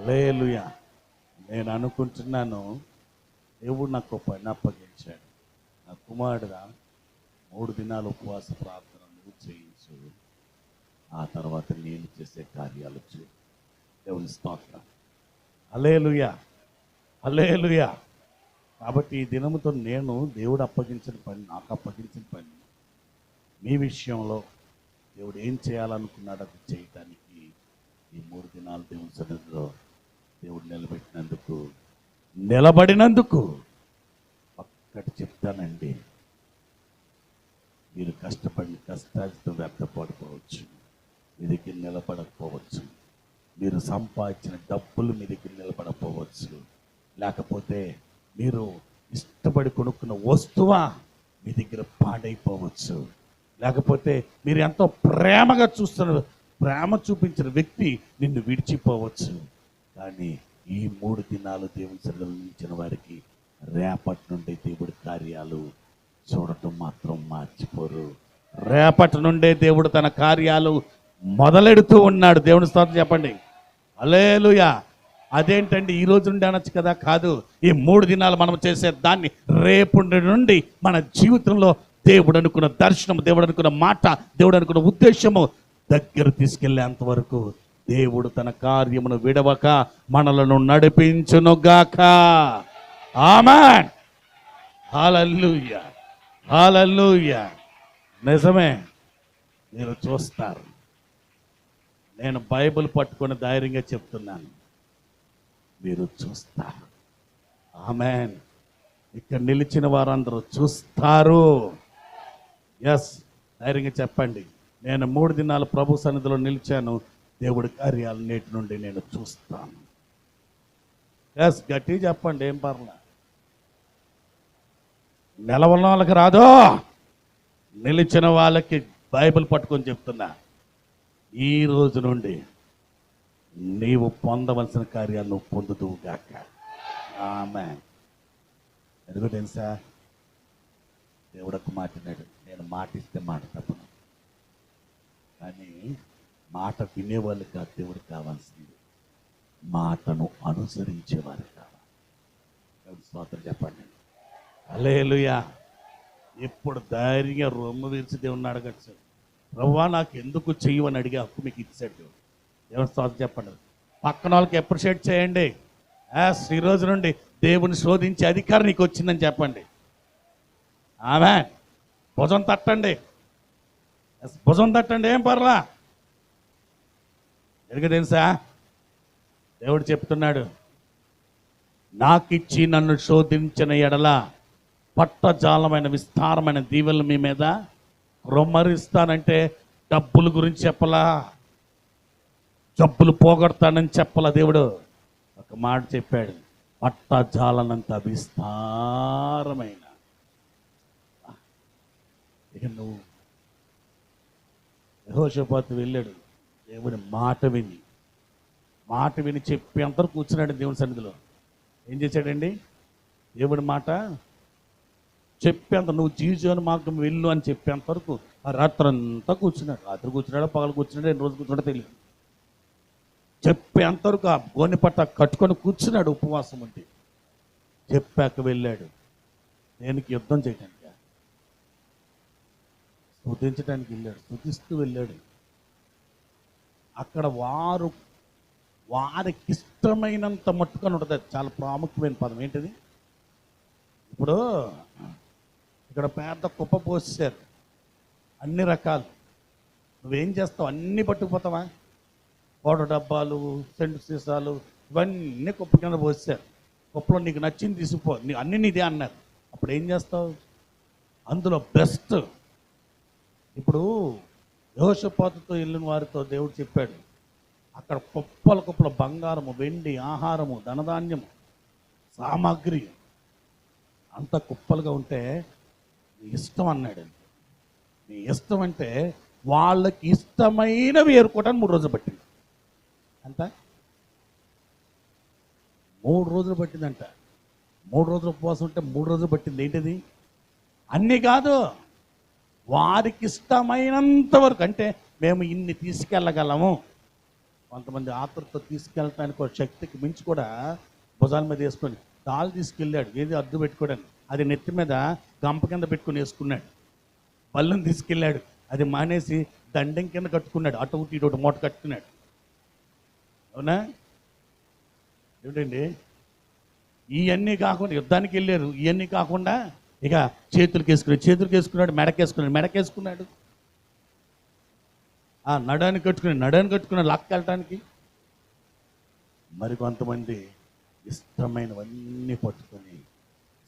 హల్లెలూయా. నేను అనుకుంటున్నాను, దేవుడు నాకు ఒక పని అప్పగించాడు. నా కుమారుడుగా 3 దినాలు ఉపవాస ప్రార్థన నువ్వు చేయించు, ఆ తర్వాత నేను చేసే కార్యాలు చూ. దేవుని స్తోత్రం. హల్లెలూయా, హల్లెలూయా. కాబట్టి ఈ దినముతో నేను దేవుడు అప్పగించిన పని, నాకు అప్పగించిన పని, మీ విషయంలో దేవుడు ఏం చేయాలనుకున్నాడు అది చేయటానికి ఈ 3 దినాలు దేవుని సన్నిధిలో దేవుడు నిలబడినందుకు ఒక్కటి చెప్తానండి. మీరు కష్టపడిన కష్టాలతో వ్యర్థపడిపోవచ్చు, మీ దగ్గర నిలబడకపోవచ్చు. మీరు సంపాదించిన డబ్బులు మీ దగ్గర నిలబడకపోవచ్చు. లేకపోతే మీరు ఇష్టపడి కొనుక్కున్న వస్తువా మీ దగ్గర పాడైపోవచ్చు. లేకపోతే మీరు ఎంతో ప్రేమగా ప్రేమ చూపించిన వ్యక్తి నిన్ను విడిచిపోవచ్చు. కానీ ఈ 3 దినాలు దేవుని సన్నిధిలో నిలిచిన వారికి రేపటి నుండి దేవుడి కార్యాలు చూడటం మాత్రం మర్చిపోరు. రేపటి నుండే దేవుడు తన కార్యాలు మొదలెడుతూ ఉన్నాడు. దేవుని స్తోత్రం చెప్పండి. హల్లెలూయా. అదేంటండి ఈ రోజు నుండి అనొచ్చు కదా? కాదు, ఈ 3 దినాలు మనం చేసే దాన్ని రేపటి నుండి మన జీవితంలో దేవుడు అనుకున్న దర్శనం, దేవుడు అనుకున్న మాట, దేవుడు అనుకున్న ఉద్దేశము దగ్గర తీసుకెళ్లేంత వరకు దేవుడు తన కార్యమును విడవక మనలను నడిపించునుగాక. ఆమేన్. హల్లెలూయా, హల్లెలూయా. నిజమే, మీరు చూస్తారు. నేను బైబిల్ పట్టుకొని ధైర్యంగా చెప్తున్నాను, మీరు చూస్తారు. ఆమేన్. ఇక్కడ నిలిచిన వారందరూ చూస్తారు. ఎస్, ధైర్యంగా చెప్పండి. నేను 3 దినాలు ప్రభు సన్నిధిలో నిలిచాను, దేవుడి కార్యాలు నేటి నుండి నేను చూస్తాను. ఎస్, గట్టి చెప్పండి, ఏం పర్లా. నిలవన వాళ్ళకి రాదు, నిలిచిన వాళ్ళకి బైబిల్ పట్టుకొని చెప్తున్నా, ఈ రోజు నుండి నీవు పొందవలసిన కార్యాలు నువ్వు పొందుదువు గాక. ఆమేన్. ఎందుకు తెలుసా? దేవుడకు మాట్లాడాడు, నేను మాట ఇస్తే మాట తప్పను. కానీ మాట వినేవాళ్ళు కాదు దేవుడికి కావాల్సింది, మాటను అనుసరించేవారు కావాలి. దేవుడి స్తోత్రం చెప్పండి. హల్లెలూయా. ఇప్పుడు ధైర్యంగా రొమ్ము విరిచి దేవుడిని అడగచ్చు. ప్రభువా నాకు ఎందుకు చెయ్యమని అడిగే హక్కు మీకు ఇచ్చాడు. దేవుని స్తోత్రం చెప్పండి. పక్కన వాళ్ళకి అప్రిషియేట్ చేయండి. ఈ రోజు నుండి దేవుని శోధించే అధికారం నీకు వచ్చిందని చెప్పండి. ఆమేన్. భుజం తట్టండి, భుజం తట్టండి, ఏం పర్లా. ఎందుకు తెలుసా? దేవుడు చెప్తున్నాడు, నాకిచ్చి నన్ను శోధించిన ఎడల పట్టజాలమైన విస్తారమైన దీవెనలు మీ మీద రొమ్మరిస్తానంటే డబ్బుల గురించి చెప్పలా, జబ్బులు పోగొడతానని చెప్పలా. దేవుడు ఒక మాట చెప్పాడు, పట్టజాలనంత విస్తారమైన. ఇక నువ్వు యెహోషాపాతు వెళ్ళాడు, దేవుని మాట విని చెప్పి అందరూ కూర్చున్నాడు దేవుని సన్నిధిలో. ఏం చేశాడండి? దేవుడి మాట చెప్పేంత, నువ్వు జీజోని మార్గం వెళ్ళు అని చెప్పేంత వరకు ఆ రాత్రి అంతా కూర్చున్నాడు. రాత్రి కూర్చున్నాడో పగలు కూర్చున్నాడో ఎన్ని రోజులు కూర్చున్నాడో తెలియదు. చెప్పేంతవరకు ఆ గోనె పట్ట కట్టుకొని కూర్చున్నాడు ఉపవాసం ఉండి. చెప్పాక వెళ్ళాడు దేనికి? యుద్ధం చేయడానికి, స్తుతించడానికి వెళ్ళాడు. స్తుతిస్తూ వెళ్ళాడు. అక్కడ వారికి ఇష్టమైనంత మట్టుకొని ఉంటుంది. అది చాలా ప్రాముఖ్యమైన పదం. ఏంటిది? ఇప్పుడు ఇక్కడ పెద్ద కుప్ప పోసారు, అన్ని రకాలు. నువ్వేం చేస్తావు? అన్నీ పట్టుకుపోతావా? పౌడర్ డబ్బాలు, సెంటు సీసాలు, ఇవన్నీ కుప్ప కింద పోసారు. కుప్పలో నీకు నచ్చింది తీసుకుపో, అన్నీ నీదే అన్నారు. అప్పుడు ఏం చేస్తావు? అందులో బెస్ట్. ఇప్పుడు యెహోషాపాతుతో వెళ్ళిన వారితో దేవుడు చెప్పాడు, అక్కడ కుప్పల బంగారము, వెండి, ఆహారము, ధనధాన్యము, సామాగ్రి అంత కుప్పలుగా ఉంటే నీ ఇష్టం అన్నాడు. నీ ఇష్టం అంటే వాళ్ళకి ఇష్టమైనవి ఏరుకోవడానికి 3 రోజులు పట్టింది. అంత 3 రోజులు పట్టిందంట. 3 రోజులు ఉపవాసం ఉంటే 3 రోజులు పట్టింది. ఏంటిది? అన్నీ కాదు, వారికి ఇష్టమైనంత వరకు. అంటే మేము ఇన్ని తీసుకెళ్ళగలము, కొంతమంది ఆతృతో తీసుకెళ్ళటానికి ఒక శక్తికి మించి కూడా భుజాల మీద వేసుకొని తాళ్ళు తీసుకెళ్ళాడు, ఏది అడ్డు పెట్టుకోవడానికి, అది నెత్తి మీద గంప కింద పెట్టుకొని వేసుకున్నాడు. బల్లను తీసుకెళ్ళాడు, అది మానేసి దండం కింద కట్టుకున్నాడు, అటు ఒకటి ఇటు ఒకటి మూట కట్టుకున్నాడు. అవునా? ఏమిటండి ఇవన్నీ కాకుండా యుద్ధానికి వెళ్ళారు, ఇవన్నీ కాకుండా ఇక చేతులకు వేసుకున్నాడు, మెడకేసుకున్నాడు, నడాన్ని కట్టుకున్నాడు లాక్కెళ్ళటానికి. మరి కొంతమంది ఇష్టమైనవన్నీ పట్టుకొని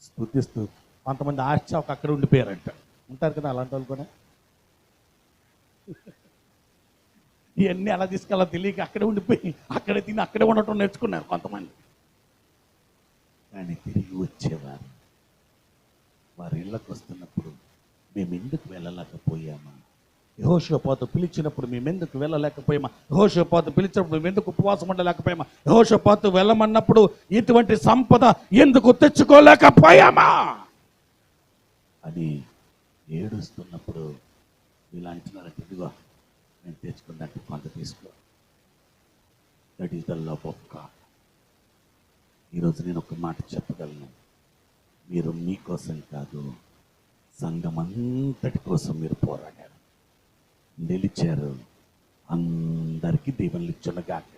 స్తుతిస్తూ, కొంతమంది ఆశ్చర్య అక్కడ ఉండిపోయారంట. ఉంటారు కదా అలాంటి వాళ్ళు కూడా. ఇవన్నీ ఎలా తీసుకెళ్ళా తెలియక అక్కడే ఉండిపోయి అక్కడే తిని అక్కడే ఉండటం నేర్చుకున్నారు కొంతమంది. కానీ తిరిగి వచ్చేవారు వారి ఇళ్ళకు వస్తున్నప్పుడు మేము ఎందుకు వెళ్ళలేకపోయామా? యెహోషాపాతు పిలిచినప్పుడు మేము ఎందుకు వెళ్ళలేకపోయామా? యెహోషాపాతు పిలిచినప్పుడు మేము ఎందుకు ఉపవాసం ఉండలేకపోయామా? యెహోషాపాతు వెళ్ళమన్నప్పుడు ఇటువంటి సంపద ఎందుకు తెచ్చుకోలేకపోయామా అని ఏడుస్తున్నప్పుడు వీళ్ళు అంటున్నారంటే, ఇదిగో నేను తెచ్చుకున్నట్టు కొంత తీసుకో. That is the love of God. ఈరోజు నేను ఒక మాట చెప్పగలను, మీరు మీకోసం కాదు, సంఘం అంతటి కోసం మీరు పోరాడారు, నిలిచారు. అందరికీ దీవెనలు ఇచ్చునుగాక,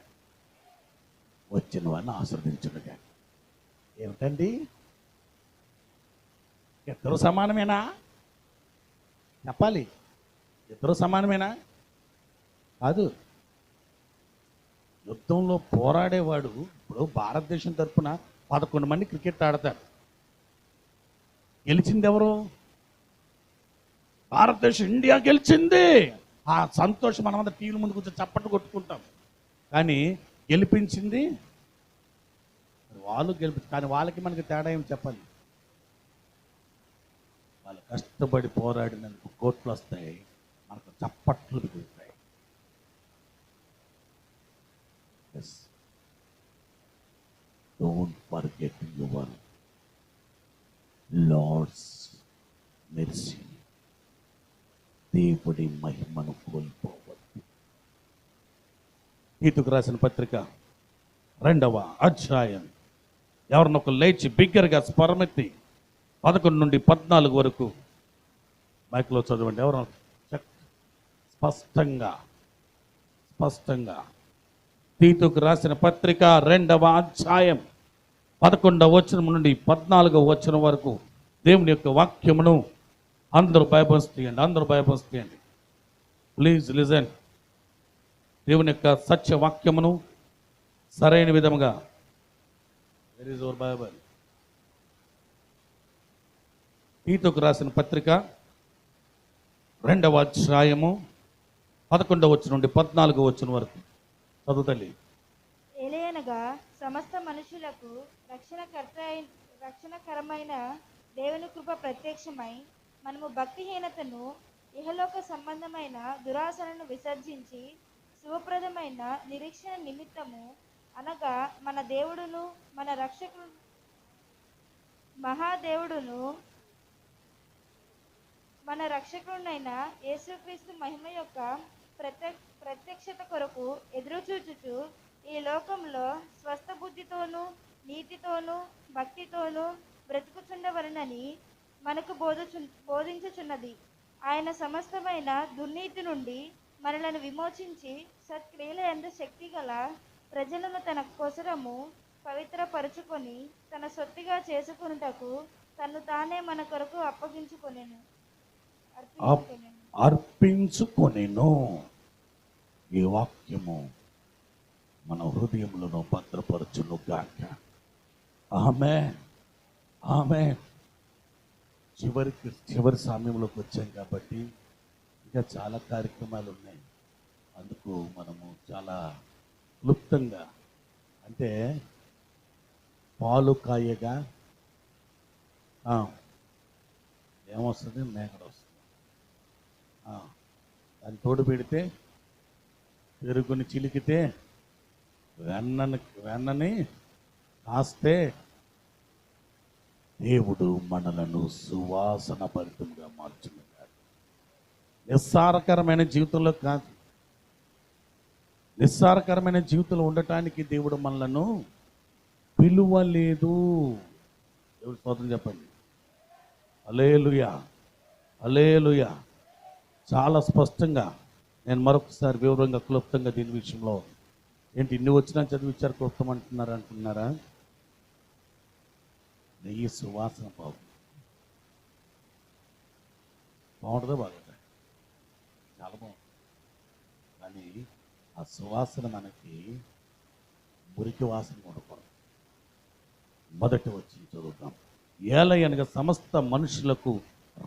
వచ్చిన వారిని ఆశీర్వదించునుగాక. ఏమిటండి ఇద్దరు సమానమేనా? చెప్పాలి, ఇద్దరు సమానమేనా? కాదు. యుద్ధంలో పోరాడేవాడు, ఇప్పుడు భారతదేశం తరఫున 11 మంది క్రికెట్ ఆడతారు, గెలిచింది ఎవరు? భారతదేశం, ఇండియా గెలిచింది. ఆ సంతోషం మనమంతా టీవీల ముందు కూర్చొని చప్పట్లు కొట్టుకుంటాం. కానీ గెలిపించింది వాళ్ళు కానీ వాళ్ళకి మనకి తేడా ఏం చెప్పాలి? వాళ్ళు కష్టపడి పోరాడినందుకు కోట్లు వస్తాయి, మనకు చప్పట్లు మిగులుతాయి. Don't forget your lord's mercy. దేవుడి మహిమను కోల్పోవద్దు. తీతుకు రాసిన పత్రిక 2వ అధ్యాయం, ఎవరినొక లేచి బిగ్గరగా స్వరమెత్తి 11 నుండి 14 వరకు మైక్లో చదవండి. ఎవరు స్పష్టంగా తీతుకు రాసిన పత్రిక 2వ అధ్యాయం 11వ వచనం నుండి 14వ వచనం వరకు దేవుని యొక్క వాక్యమును అందరూ బైబిల్స్ తీయండి. Please listen. దేవుని యొక్క సత్య వాక్యమును సరైన విధముగా, వెర్ ఈజ్ యువర్ బైబిల్? తీతుకు రాసిన పత్రిక 2వ అధ్యాయము 11వ వచనం నుండి 14వ వచనం వరకు చదువుతల్లి. ఏలయనగా సమస్త మనుషులకు రక్షణకరమైన దేవుని కృప ప్రత్యక్షమై మనము భక్తిహీనతను, ఇహలోక సంబంధమైన దురాశలను విసర్జించి శుభప్రదమైన నిరీక్షణ నిమిత్తము, అనగా మన దేవుడును మన రక్షకుడు మహాదేవుడును మన రక్షకుడునైన యేసుక్రీస్తు మహిమ యొక్క ప్రత్యక్షత కొరకు ఎదురుచూచుచు ఈ లోకంలో స్వస్థ బుద్ధితోనూ నీతితోనూ భక్తితోనూ బ్రతుకుచుండవలనని మనకు బోధించుచున్నది. ఆయన సమస్తమైన దుర్నీతి నుండి మనలను విమోచించి సత్క్రియల యందు శక్తి గల ప్రజలను తన కోసరము పవిత్రపరుచుకొని తన సొత్తుగా చేసుకొనుటకు తను తానే మన కొరకు అర్పించుకొనెను. ఈ వాక్యము మన హృదయములను భద్రపరచును గాక. ఆమేన్. చివరి సమయంలోకి వచ్చాం కాబట్టి ఇంకా చాలా కార్యక్రమాలు ఉన్నాయి. అందుకు మనము చాలా క్లుప్తంగా, అంటే పాలు కాయగా ఏమొస్తుంది? మేకడ వస్తుంది. దాన్ని తోడు పెడితే, పెరుగుని చిలికితే, వెన్నని కాస్తే దేవుడు మనలను సువాసన భరితంగా మార్చుకున్నాడు. నిస్సారకరమైన జీవితంలో కాదు, నిస్సారకరమైన జీవితంలో ఉండటానికి దేవుడు మనలను పిలువలేదు. దేవుడు స్తోత్రం చెప్పండి. హల్లెలూయా, హల్లెలూయా. చాలా స్పష్టంగా నేను మరొకసారి వివరంగా క్లుప్తంగా దీని విషయంలో ఏంటి ఇన్ని వచ్చినా చదివించారు క్లుప్తం అంటున్నారా? నెయ్యి సువాసన బాగుంటుందో బాగుంటుంది, చాలా బాగుంటుంది. కానీ ఆ సువాసన మనకి మురికి వాసన ఉండకూడదు. మొదటి వచ్చి చదువుతాం. ఏలయనగా సమస్త మనుషులకు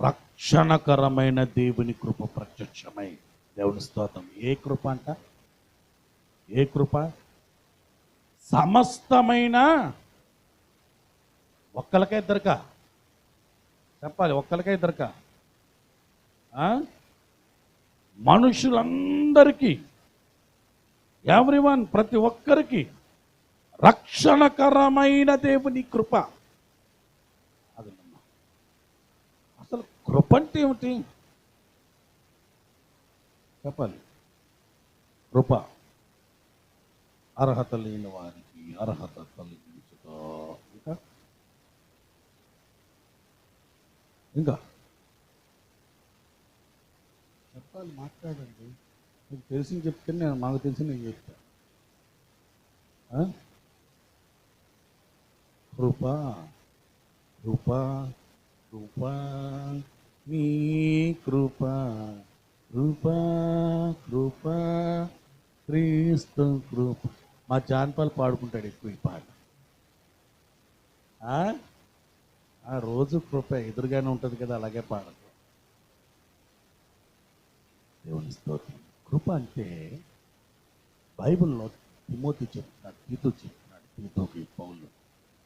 రక్షణకరమైన దేవుని కృప ప్రత్యక్షమై. దేవుని స్తోత్రం. ఏ కృప అంట? ఏ కృప? సమస్తమైన. ఒక్కలకే ఇద్దరికా చెప్పాలి? ఒక్కలకే ఇద్దరికా? మనుషులందరికీ, ఎవ్రీవన్, ప్రతి ఒక్కరికి రక్షణకరమైన దేవుని కృప. అది అసలు కృప అంటే ఏమిటి చెప్పాలి? కృప అర్హత లేని వారికి అర్హత కలిగించుట. ఇంకా చెప్పాలి, మాట్లాడండి. మీకు తెలిసింది చెప్తే నేను మాకు తెలిసి నేను చెప్తా. కృప కృప కృప నీ కృప కృప కృప క్రీస్తు కృప. మా జానపాలు పాడుకుంటాడు ఎక్కువ ఈ పాట. ఆ రోజు కృప ఎదురుగానే ఉంటుంది కదా, అలాగే పాడదు. దేవుని స్తోత్రం. కృప అంటే బైబిల్లో తిమోతి చెప్తున్నాడు, తీతు చెప్తున్నాడు. తీతుకి పౌలు,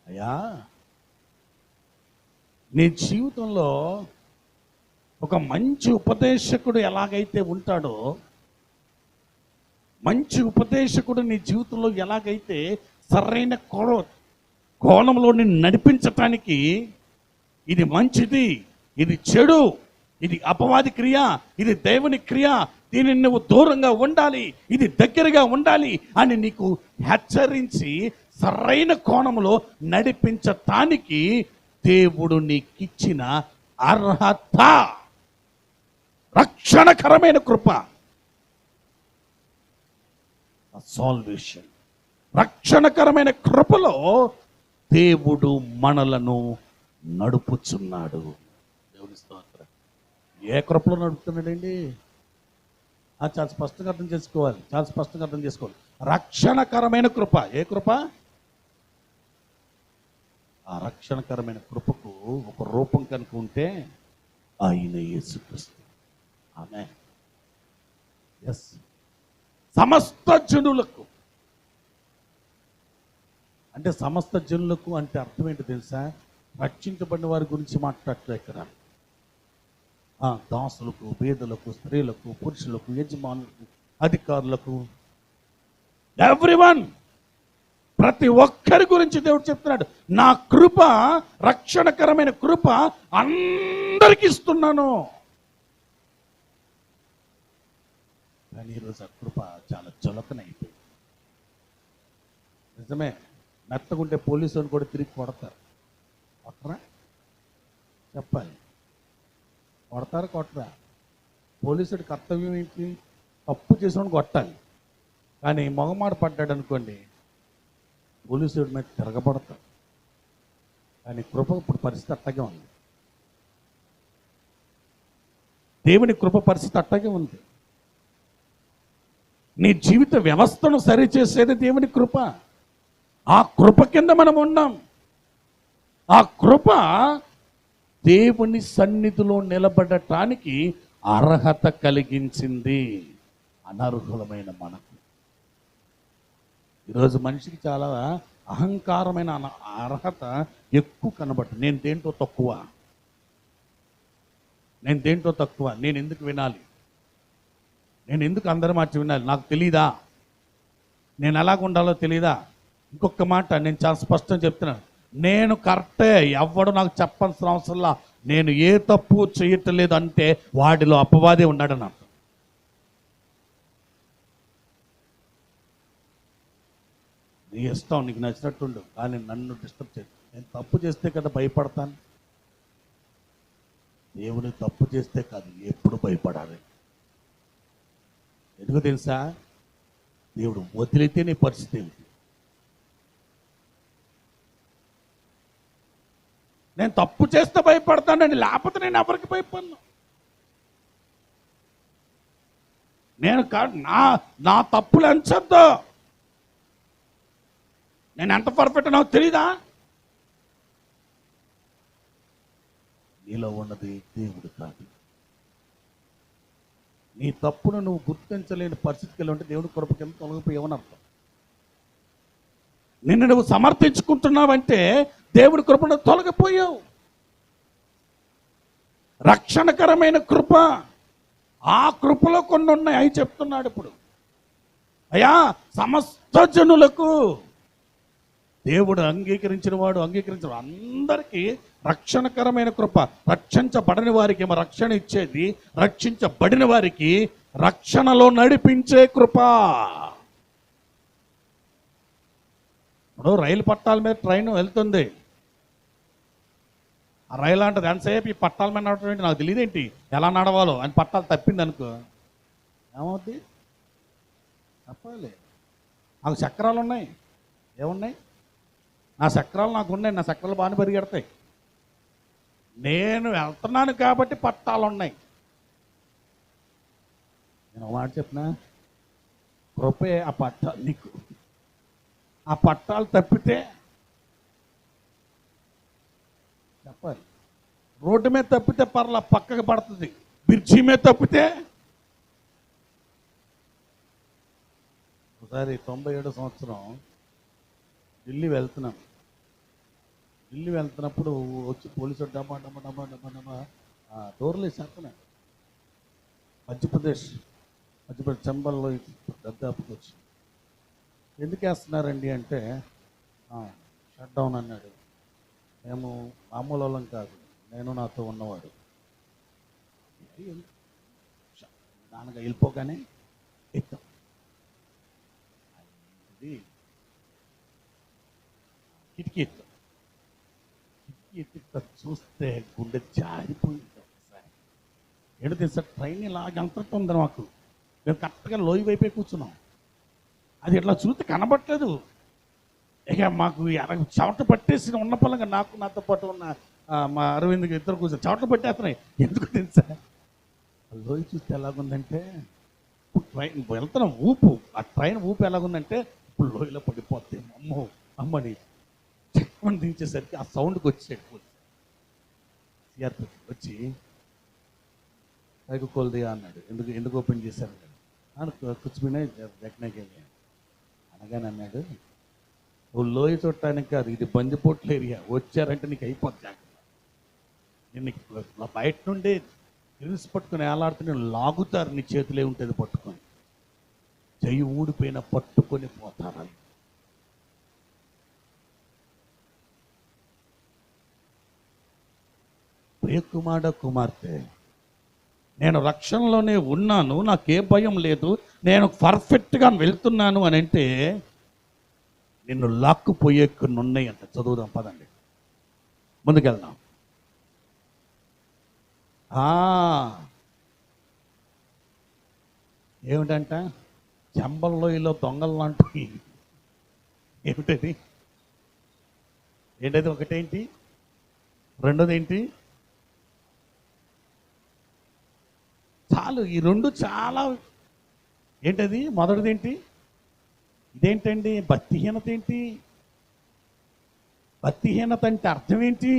అయ్యా నీ జీవితంలో ఒక మంచి ఉపదేశకుడు ఎలాగైతే ఉంటాడో, మంచి ఉపదేశకుడు నీ జీవితంలో ఎలాగైతే సరైన కోణంలో నిన్ను నడిపించటానికి ఇది మంచిది, ఇది చెడు, ఇది అపవాది క్రియ, ఇది దేవుని క్రియ, దీనిని నువ్వు దూరంగా ఉండాలి, ఇది దగ్గరగా ఉండాలి అని నీకు హెచ్చరించి సరైన కోణంలో నడిపించటానికి దేవుడు నీకిచ్చిన అర్హత రక్షణకరమైన కృప. సాల్వేషన్, రక్షణకరమైన కృపలో దేవుడు మనలను నడుపుచున్నాడు. దేవుని స్తోత్రం. ఏ కృపలో నడుపుతున్నాడండి? చాలా స్పష్టంగా అర్థం చేసుకోవాలి, చాలా స్పష్టంగా అర్థం చేసుకోవాలి. రక్షణకరమైన కృప. ఏ కృప? ఆ రక్షణకరమైన కృపకు ఒక రూపం కనుక ఉంటే ఆయన యేసుక్రీస్తు. ఆమేన్. ఎస్. సమస్త జనులకు అంటే సమస్త జనులకు అంటే అర్థం ఏంటో తెలుసా? రక్షించబడిన వారి గురించి మాట్లాడట్లే ఇక్కడ. దాసులకు, పేదలకు, స్త్రీలకు, పురుషులకు, యజమానులకు, అధికారులకు, ఎవ్రీవన్, ప్రతి ఒక్కరి గురించి దేవుడు చెప్తున్నాడు. నా కృప, రక్షణకరమైన కృప అందరికి ఇస్తున్నాను. కానీ ఈరోజు ఆ కృప చాలా చులకనైపోయింది. నిజమే, మెత్తగుంటే పోలీసులను కూడా తిరిగి కొడతారు. కొట్టరా? చెప్పాలి, కొడతారు కొట్టరా? పోలీసుడి కర్తవ్యం ఏంటి? తప్పు చేసిన కొట్టాలి. కానీ మొగమాట పడ్డాడు అనుకోండి, పోలీసుడి మీద తిరగబడతాడు. కానీ కృప ఇప్పుడు పరిస్థితి అట్టగే ఉంది. దేవుని కృప పరిస్థితి అట్టగే ఉంది. నీ జీవిత వ్యవస్థను సరిచేసేది దేవుని కృప. ఆ కృప కింద మనం ఉన్నాం. ఆ కృప దేవుని సన్నిధిలో నిలబడటానికి అర్హత కలిగించింది అనర్హులమైన మనకు. ఈరోజు మనిషికి చాలా అహంకారమైన అర్హత ఎక్కువ కనబడుతుంది. నేను దేంటో తక్కువ, నేను దేంటో తక్కువ, నేను ఎందుకు వినాలి, నేను ఎందుకు అందరి మాట వినాలి, నాకు తెలీదా, నేను ఎలాగ ఉండాలో తెలీదా? ఇంకొక మాట నేను చాలా స్పష్టంగా చెప్తున్నాను, నేను కరెక్టే, ఎవడు నాకు చెప్పాల్సిన అవసరంలా, నేను ఏ తప్పు చేయట్లేదు అంటే వాడిలో అపవాదే ఉన్నాడు నాకు. నీ ఇష్టం, నీకు నచ్చినట్టుండు, కానీ నన్ను డిస్టర్బ్ చేయి. నేను తప్పు చేస్తే కదా భయపడతాను. దేవుని తప్పు చేస్తే కాదు, ఎప్పుడు భయపడాలి. ఎందుకు తెలుసా? దేవుడు వదిలితే నీ పరిస్థితి ఏమిటి? నేను తప్పు చేస్తే భయపడతానండి, లేకపోతే నేను ఎవరికి భయపడను. నేను నా తప్పులు ఎంచొద్దు. నేను ఎంత పర్ఫెక్ట్ నాకు తెలీదా? నీలో ఉన్నది దేవుడు కాదు. నీ తప్పును నువ్వు గుర్తించలేని పరిస్థితికి ఉంటే దేవుడి కృప కింద తొలగిపోయావని అర్థం. నిన్ను నువ్వు సమర్థించుకుంటున్నావంటే దేవుడి కృపను తొలగిపోయావు. రక్షణకరమైన కృప, ఆ కృపలో కొన్ని ఉన్నాయి. అవి చెప్తున్నాడు ఇప్పుడు. అయ్యా, సమస్త జనులకు దేవుడు అంగీకరించిన అందరికీ రక్షణకరమైన కృప. రక్షించబడని వారికి ఏమో రక్షణ ఇచ్చేది, రక్షించబడిన వారికి రక్షణలో నడిపించే కృప. ఇప్పుడు రైలు పట్టాల మీద ట్రైన్ వెళ్తుంది. ఆ రైలు అంటది, ఎంతసేపు ఈ పట్టాల మీద నడవడం ఏంటి, నాకు తెలియదేంటి ఎలా నడవాలో అని. పట్టాలు తప్పింది అనుకో, ఏమవుద్ది? తప్పాలి. నాకు చక్రాలు ఉన్నాయి. ఏమున్నాయి? నా చక్రాలు నాకు ఉన్నాయి. నా చక్రాలు బాగానే పరిగెడతాయి. నేను వెళ్తున్నాను కాబట్టి పట్టాలు ఉన్నాయి. నేను ఒక మాట చెప్పినా, కృపే ఆ పట్టాలు నీకు. ఆ పట్టాలు తప్పితే చెప్పాలి. రోడ్డు మీద తప్పితే పర్లా, పక్కకు పడుతుంది. బ్రిడ్జి మీద తప్పితే. ఒకసారి 97 సంవత్సరం ఢిల్లీ వెళ్తున్నప్పుడు వచ్చి పోలీసు డబ్బా డోర్లు వేసేస్తున్నాడు. మధ్యప్రదేశ్ చంబల్లో దర్దాపుకి వచ్చి, ఎందుకు వేస్తున్నారండి అంటే షట్ డౌన్ అన్నాడు. మేము మామూలు వాళ్ళం కాదు, నేను నాతో ఉన్నవాడు. నాన్నగా వెళ్ళిపోగానే ఎత్తాం. కిటికీ ఎత్తి చూస్తే గుండె జారిపోయింది. ఒకసారి ఏంటో తెలుసా, ట్రైన్ ఇలాగ అంతటుంది మాకు. మేము కరెక్ట్గా లోయ వైపే కూర్చున్నాం. అది ఇట్లా చూస్తే కనబట్టలేదు. ఇక మాకు చెమట పట్టేసి ఉన్న పొలంగా నాతో పాటు ఉన్న మా అరవింద్కి ఇద్దరు కూర్చొని చెమట పట్టేస్తున్నాయి. ఎందుకు తెలుసా, లోయ చూస్తే ఎలాగుందంటే, ట్రైన్ వెళ్తున్నాం ఊపు, ఆ ట్రైన్ ఊపు ఎలాగుందంటే ఇప్పుడు లోయలో పడిపోతే అమ్మని చెక్కని దించేసరికి ఆ సౌండ్కి వచ్చేటప్పుడు వచ్చి పైకి కోల్దియా అన్నాడు. ఎందుకు ఓపెన్ చేశారు కూర్చునే జగనకి అనగానే అన్నాడు, నువ్వు లోయ చూడటానికి కాదు, ఇది బందిపోట్ల ఏరియా, వచ్చారంటే నీకు అయిపోద్ది. నేను బయట నుండి గ్రిల్స్ పట్టుకుని ఏలాడుతూ నేను లాగుతారు, నీ చేతులే ఉంటుంది పట్టుకొని, చెయ్యి ఊడిపోయిన పట్టుకొని పోతారు. కుమార్తె, నేను రక్షణలోనే ఉన్నాను, నాకే భయం లేదు, నేను పర్ఫెక్ట్గా వెళ్తున్నాను అని అంటే నిన్ను లాక్కుపోయే కొన్ని ఉన్నాయి అంట. చదువుదాం పదండి, ముందుకెళ్దాం. ఏమిటంట, చెంబల్లోయలో దొంగలు లాంటి. ఏమిటది? ఏంటది? ఒకటేంటి, రెండోది ఏంటి? చాలు, ఈ రెండు చాలా. ఏంటది? మొదటిది ఏంటి? ఇదేంటండి? భక్తిహీనత ఏంటి? భక్తిహీనత అంటే అర్థం ఏంటి?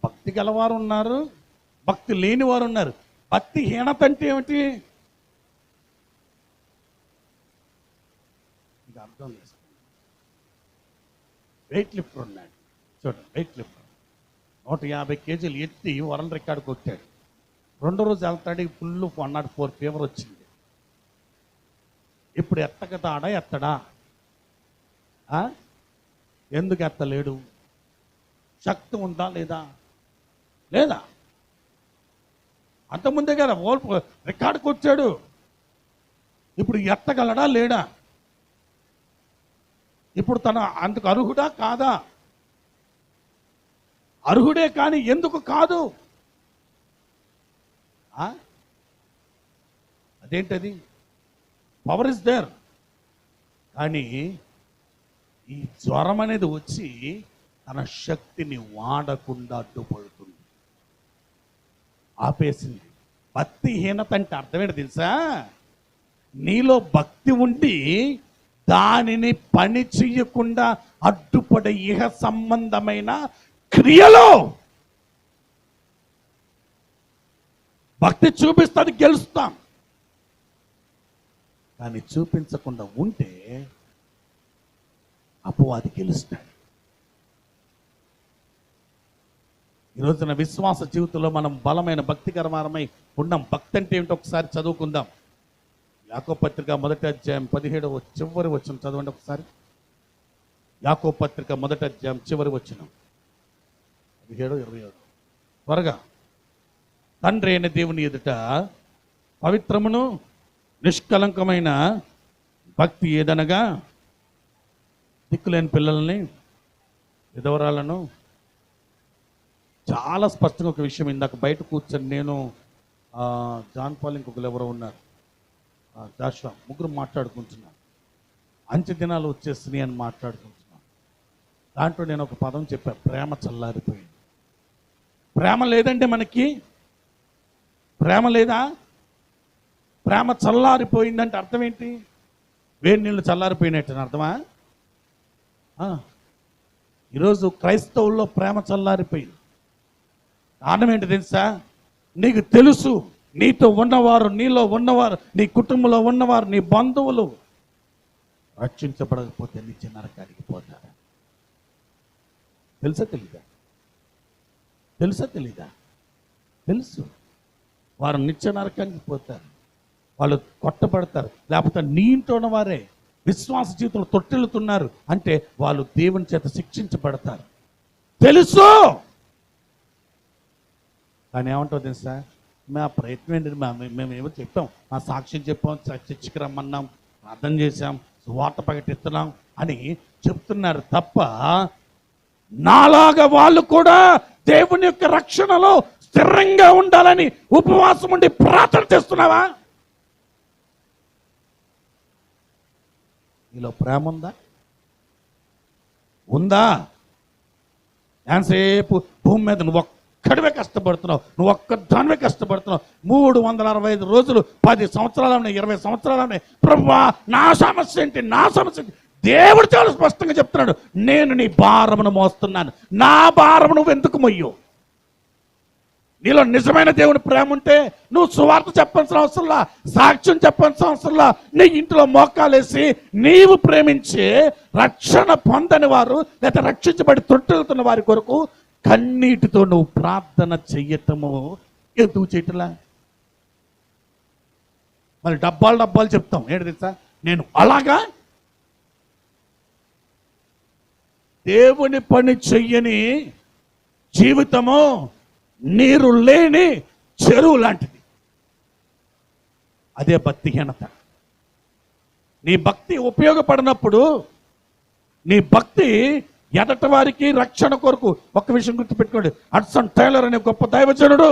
భక్తి గలవారు ఉన్నారు, భక్తి లేని వారు ఉన్నారు. భక్తిహీనత అంటే ఏమిటి? ఇది అర్థం చేసుకోండి. వెయిట్ లిఫ్టర్ ఉన్నాడు, చూడండి, వెయిట్ లిఫ్టర్ 150 కేజీలు ఎత్తి వరల్డ్ రికార్డు కొట్టాడు. రెండో రోజు వెళ్తాడు, ఫుల్ 104 ఫీవర్ వచ్చింది. ఇప్పుడు ఎత్తడా? ఎందుకు ఎత్తలేడు? శక్తి ఉందా లేదా? అంతకుముందే కదా రికార్డుకి వచ్చాడు. ఇప్పుడు ఎత్తగలడా లేడా? ఇప్పుడు తన అందుకు అర్హుడా కాదా? అర్హుడే కానీ ఎందుకు కాదు? అదేంటది? పవర్ ఇస్ దేర్, కానీ ఈ జ్వరం అనేది వచ్చి తన శక్తిని వాడకుండా అడ్డుపడుతుంది, ఆపేసింది. భక్తిహీనత అంటే అర్థమేంటి తెలుసా? నీలో భక్తి ఉండి దానిని పని చెయ్యకుండా అడ్డుపడే ఇహ సంబంధమైన క్రియలో భక్తి చూపిస్తుంది, గెలుస్తాం. కానీ చూపించకుండా ఉంటే అపవాది గెలుస్తాడు. ఈ రోజున విశ్వాస జీవితంలో మనం బలమైన భక్తికరమై ఉన్నాం. భక్తి అంటే ఏమిటో ఒకసారి చదువుకుందాం. యాకోబు పత్రిక 1వ అధ్యాయం 17వ చివరి వచనం చదవండి ఒకసారి. యాకోబు పత్రిక 1వ అధ్యాయం చివరి వచనం 17, 27 త్వరగా. తండ్రి అయిన దేవుని ఎదుట పవిత్రమును నిష్కలంకమైన భక్తి ఏదనగా దిక్కులేని పిల్లల్ని, విధవరాలను, చాలా స్పష్టంగా ఒక విషయం ఇందాక బయట కూర్చొని నేను జాన్ పాల్ ఇంకొకరు ఎవరో ఉన్నారు, జాషువా, ముగ్గురు మాట్లాడుకుంటున్నాను. అంచె దినాలు వచ్చేస్తున్నాయి అని మాట్లాడుకుంటున్నాను. దాంట్లో నేను ఒక పదం చెప్పాను, ప్రేమ చల్లారిపోయింది. ప్రేమ లేదంటే మనకి, ప్రేమ లేదా? ప్రేమ చల్లారిపోయిందంటే అర్థం ఏంటి? వేడి నీళ్ళు చల్లారిపోయినట్టు అర్థమా? ఈరోజు క్రైస్తవుల్లో ప్రేమ చల్లారిపోయింది. కారణం ఏంటి తెలుసా? నీకు తెలుసు, నీతో ఉన్నవారు, నీలో ఉన్నవారు, నీ కుటుంబంలో ఉన్నవారు, నీ బంధువులు రక్షించబడకపోతే నిత్య నరకానికి పోతారు. తెలుసా తెలీదా? తెలుసా తెలీదా? తెలుసు. వారు నిత్య నరకానికి పోతారు, వాళ్ళు కొట్టబడతారు. లేకపోతే నీ ఇంట్లో ఉన్న వారే విశ్వాస జీవితంలో తొట్టెలుతున్నారు అంటే వాళ్ళు దేవుని చేత శిక్షించబడతారు. తెలుసు. కానీ ఏమంటావు తెలుసా? మా ప్రయత్నం ఏంటి, మేము ఏమో చెప్పాం, మా సాక్ష్యం చెప్పాం, చర్చికి రమ్మన్నాం, ప్రార్థన చేశాం, సువార్త ప్రకటిస్తున్నాం అని చెప్తున్నారు తప్ప నాలాగా వాళ్ళు కూడా దేవుని యొక్క రక్షణలో స్థిరంగా ఉండాలని ఉపవాసం ఉండి ప్రార్థన చేస్తున్నావా? నీలో ప్రేమ ఉందా? ఉందా? ఎంతసేపు భూమి మీద నువ్వు ఒక్కడివే కష్టపడుతున్నావు, నువ్వు ఒక్కదానివే కష్టపడుతున్నావు. 365 రోజులు, 10 సంవత్సరాలు, 20 సంవత్సరాలు, ప్రభువా నా సమస్య ఏంటి, నా సమస్య ఏంటి? దేవుడు చాలా స్పష్టంగా చెప్తున్నాడు, నేను నీ భారమును మోస్తున్నాను. నా భారము నువ్వు ఎందుకు మొయ్యు? నీలో నిజమైన దేవుని ప్రేమ ఉంటే నువ్వు సువార్త చెప్పాల్సిన అవసరంలా, సాక్ష్యం చెప్పాల్సిన అవసరంలా. నీ ఇంట్లో మోకాలేసి నీవు ప్రేమించి రక్షణ పొందని వారు లేదా రక్షించబడి తొట్టెలుతున్న వారి కొరకు కన్నీటితో నువ్వు ప్రార్థన చెయ్యటము ఎందుకు చేయటలా? మరి డబ్బాలు చెప్తాం ఏంటి తెలుసా? నేను అలాగా దేవుని పని చెయ్యని జీవితము నీరు లేని చెరువు లాంటిది. అదే భక్తిహీనత. నీ భక్తి ఉపయోగపడినప్పుడు, నీ భక్తి ఎదటి వారికి రక్షణ కొరకు. ఒక్క విషయం గుర్తుపెట్టుకోండి, హడ్సన్ టైలర్ అనే గొప్ప దైవజనుడు,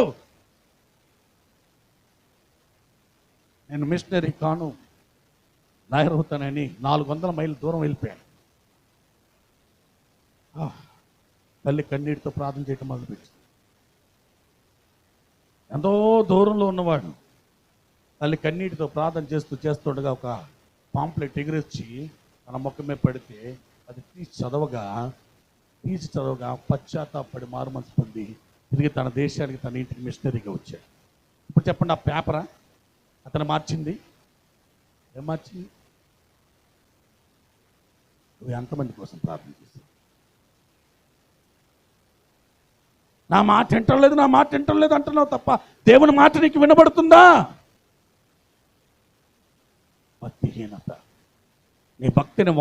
నేను మిషనరీ కాను, లాయర్ అవుతానని 400 మైళ్ళు దూరం వెళ్ళిపోయాను. తల్లి కన్నీటితో ప్రార్థన చేయటం మొదలుపెట్టి, ఎంతో దూరంలో ఉన్నవాడు తల్లి కన్నీటితో ప్రార్థన చేస్తుండగా ఒక పాంప్లెట్ ఎగిరొచ్చి తన ముఖం మీద పడితే అది తీసి చదవగా పశ్చాత్తాపడి మారుమనసు పొంది తిరిగి తన దేశానికి, తన ఇంటికి మిషనరీగా వచ్చాడు. ఇప్పుడు చెప్పండి, ఆ పేపరా అతను మార్చింది? ఏం మార్చింది? నువ్వు ఎంతమంది కోసం ప్రార్థన చేశావు? నా మాట వింటం లేదు అంటున్నావు తప్ప దేవుని మాట నీకు వినబడుతుందా? భక్తిహీనత. నీ భక్తిని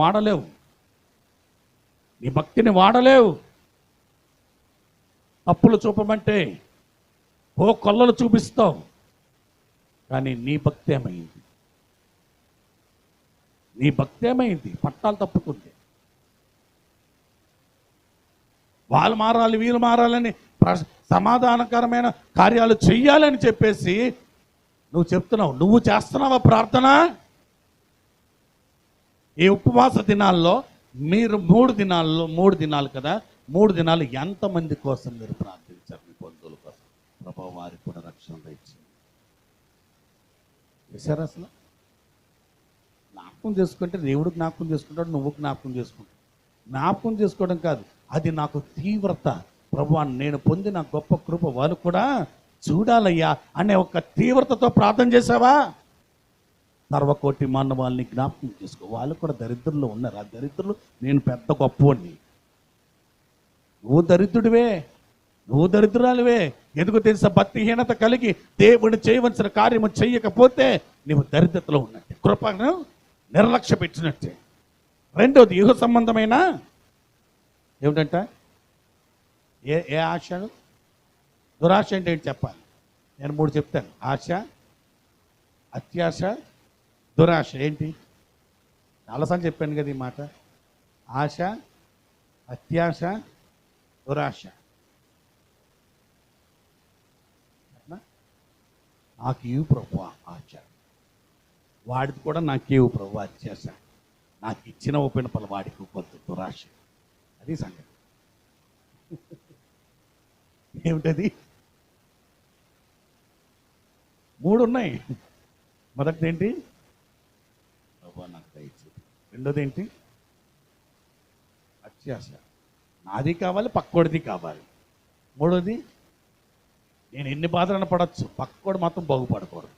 వాడలేవు. తప్పులు చూపమంటే ఓ కొల్లలు చూపిస్తావు, కానీ నీ భక్తి ఏమైంది? నీ భక్తి ఏమైంది? పట్టాలు తప్పుకుంది. వాళ్ళు మారాలి, వీళ్ళు మారాలని సమాధానకరమైన కార్యాలు చెయ్యాలని చెప్పేసి నువ్వు చెప్తున్నావు. నువ్వు చేస్తున్నావా ప్రార్థన? ఈ ఉపవాస దినాల్లో మీరు 3 దినాలు కదా, 3 దినాలు ఎంతమంది కోసం మీరు ప్రార్థించారు? మీ బంధువుల కోసం. ప్రభు వారికి కూడా రక్షణ ఇచ్చింది. చేశారు అసలు? జ్ఞాపకం చేసుకుంటే దేవుడు జ్ఞాపకం చేసుకుంటాడు, నువ్వు జ్ఞాపకం చేసుకుంటావు. జ్ఞాపకం చేసుకోవడం కాదు, అది నాకు తీవ్రత. ప్రభువా, నేను పొందిన గొప్ప కృప వాళ్ళు కూడా చూడాలయ్యా అనే ఒక తీవ్రతతో ప్రార్థన చేశావా? సర్వకోటి మానవాళ్ళని జ్ఞాపకం చేసుకో. వాళ్ళు కూడా దరిద్రుల్లో ఉన్నారు. ఆ దరిద్రులు నేను పెద్ద గొప్పవాడిని. నువ్వు దరిద్రుడివే, నువ్వు దరిద్రురాలివే. ఎందుకు తెలుసా? భక్తిహీనత కలిగి దేవుడు చేయవలసిన కార్యము చెయ్యకపోతే నువ్వు దరిద్రతలో ఉన్నట్టే, కృపను నిర్లక్ష్య పెట్టినట్టే. రెండోది యుగ సంబంధమైన ఏమిటంట? ఏ ఆశను? దురాశ అంటే ఏంటి చెప్పాలి? నేను 3 చెప్తాను. ఆశ, అత్యాశ, దురాశ. ఏంటి? చాలాసార్లు చెప్పాను కదా ఈ మాట. ఆశ, అత్యాశ, దురాశ. నాకు ఇవి ప్రభు ఆశ, వాడిది కూడా నాకేవు ప్రభు అత్యాశ, నాకు ఇచ్చిన ఓపెన్ పలు వాడికి కొంత దురాశ. అది సంగతి. ఏమిటది? 3 ఉన్నాయి. మొదటిది ఏంటి? ప్రభు నాకు దయచేసి. రెండోది ఏంటి? అత్యాశ, నాది కావాలి, పక్కోడిది కావాలి. మూడోది, నేను ఎన్ని బాధలను పడవచ్చు, పక్కోడు మాత్రం బాగుపడకూడదు.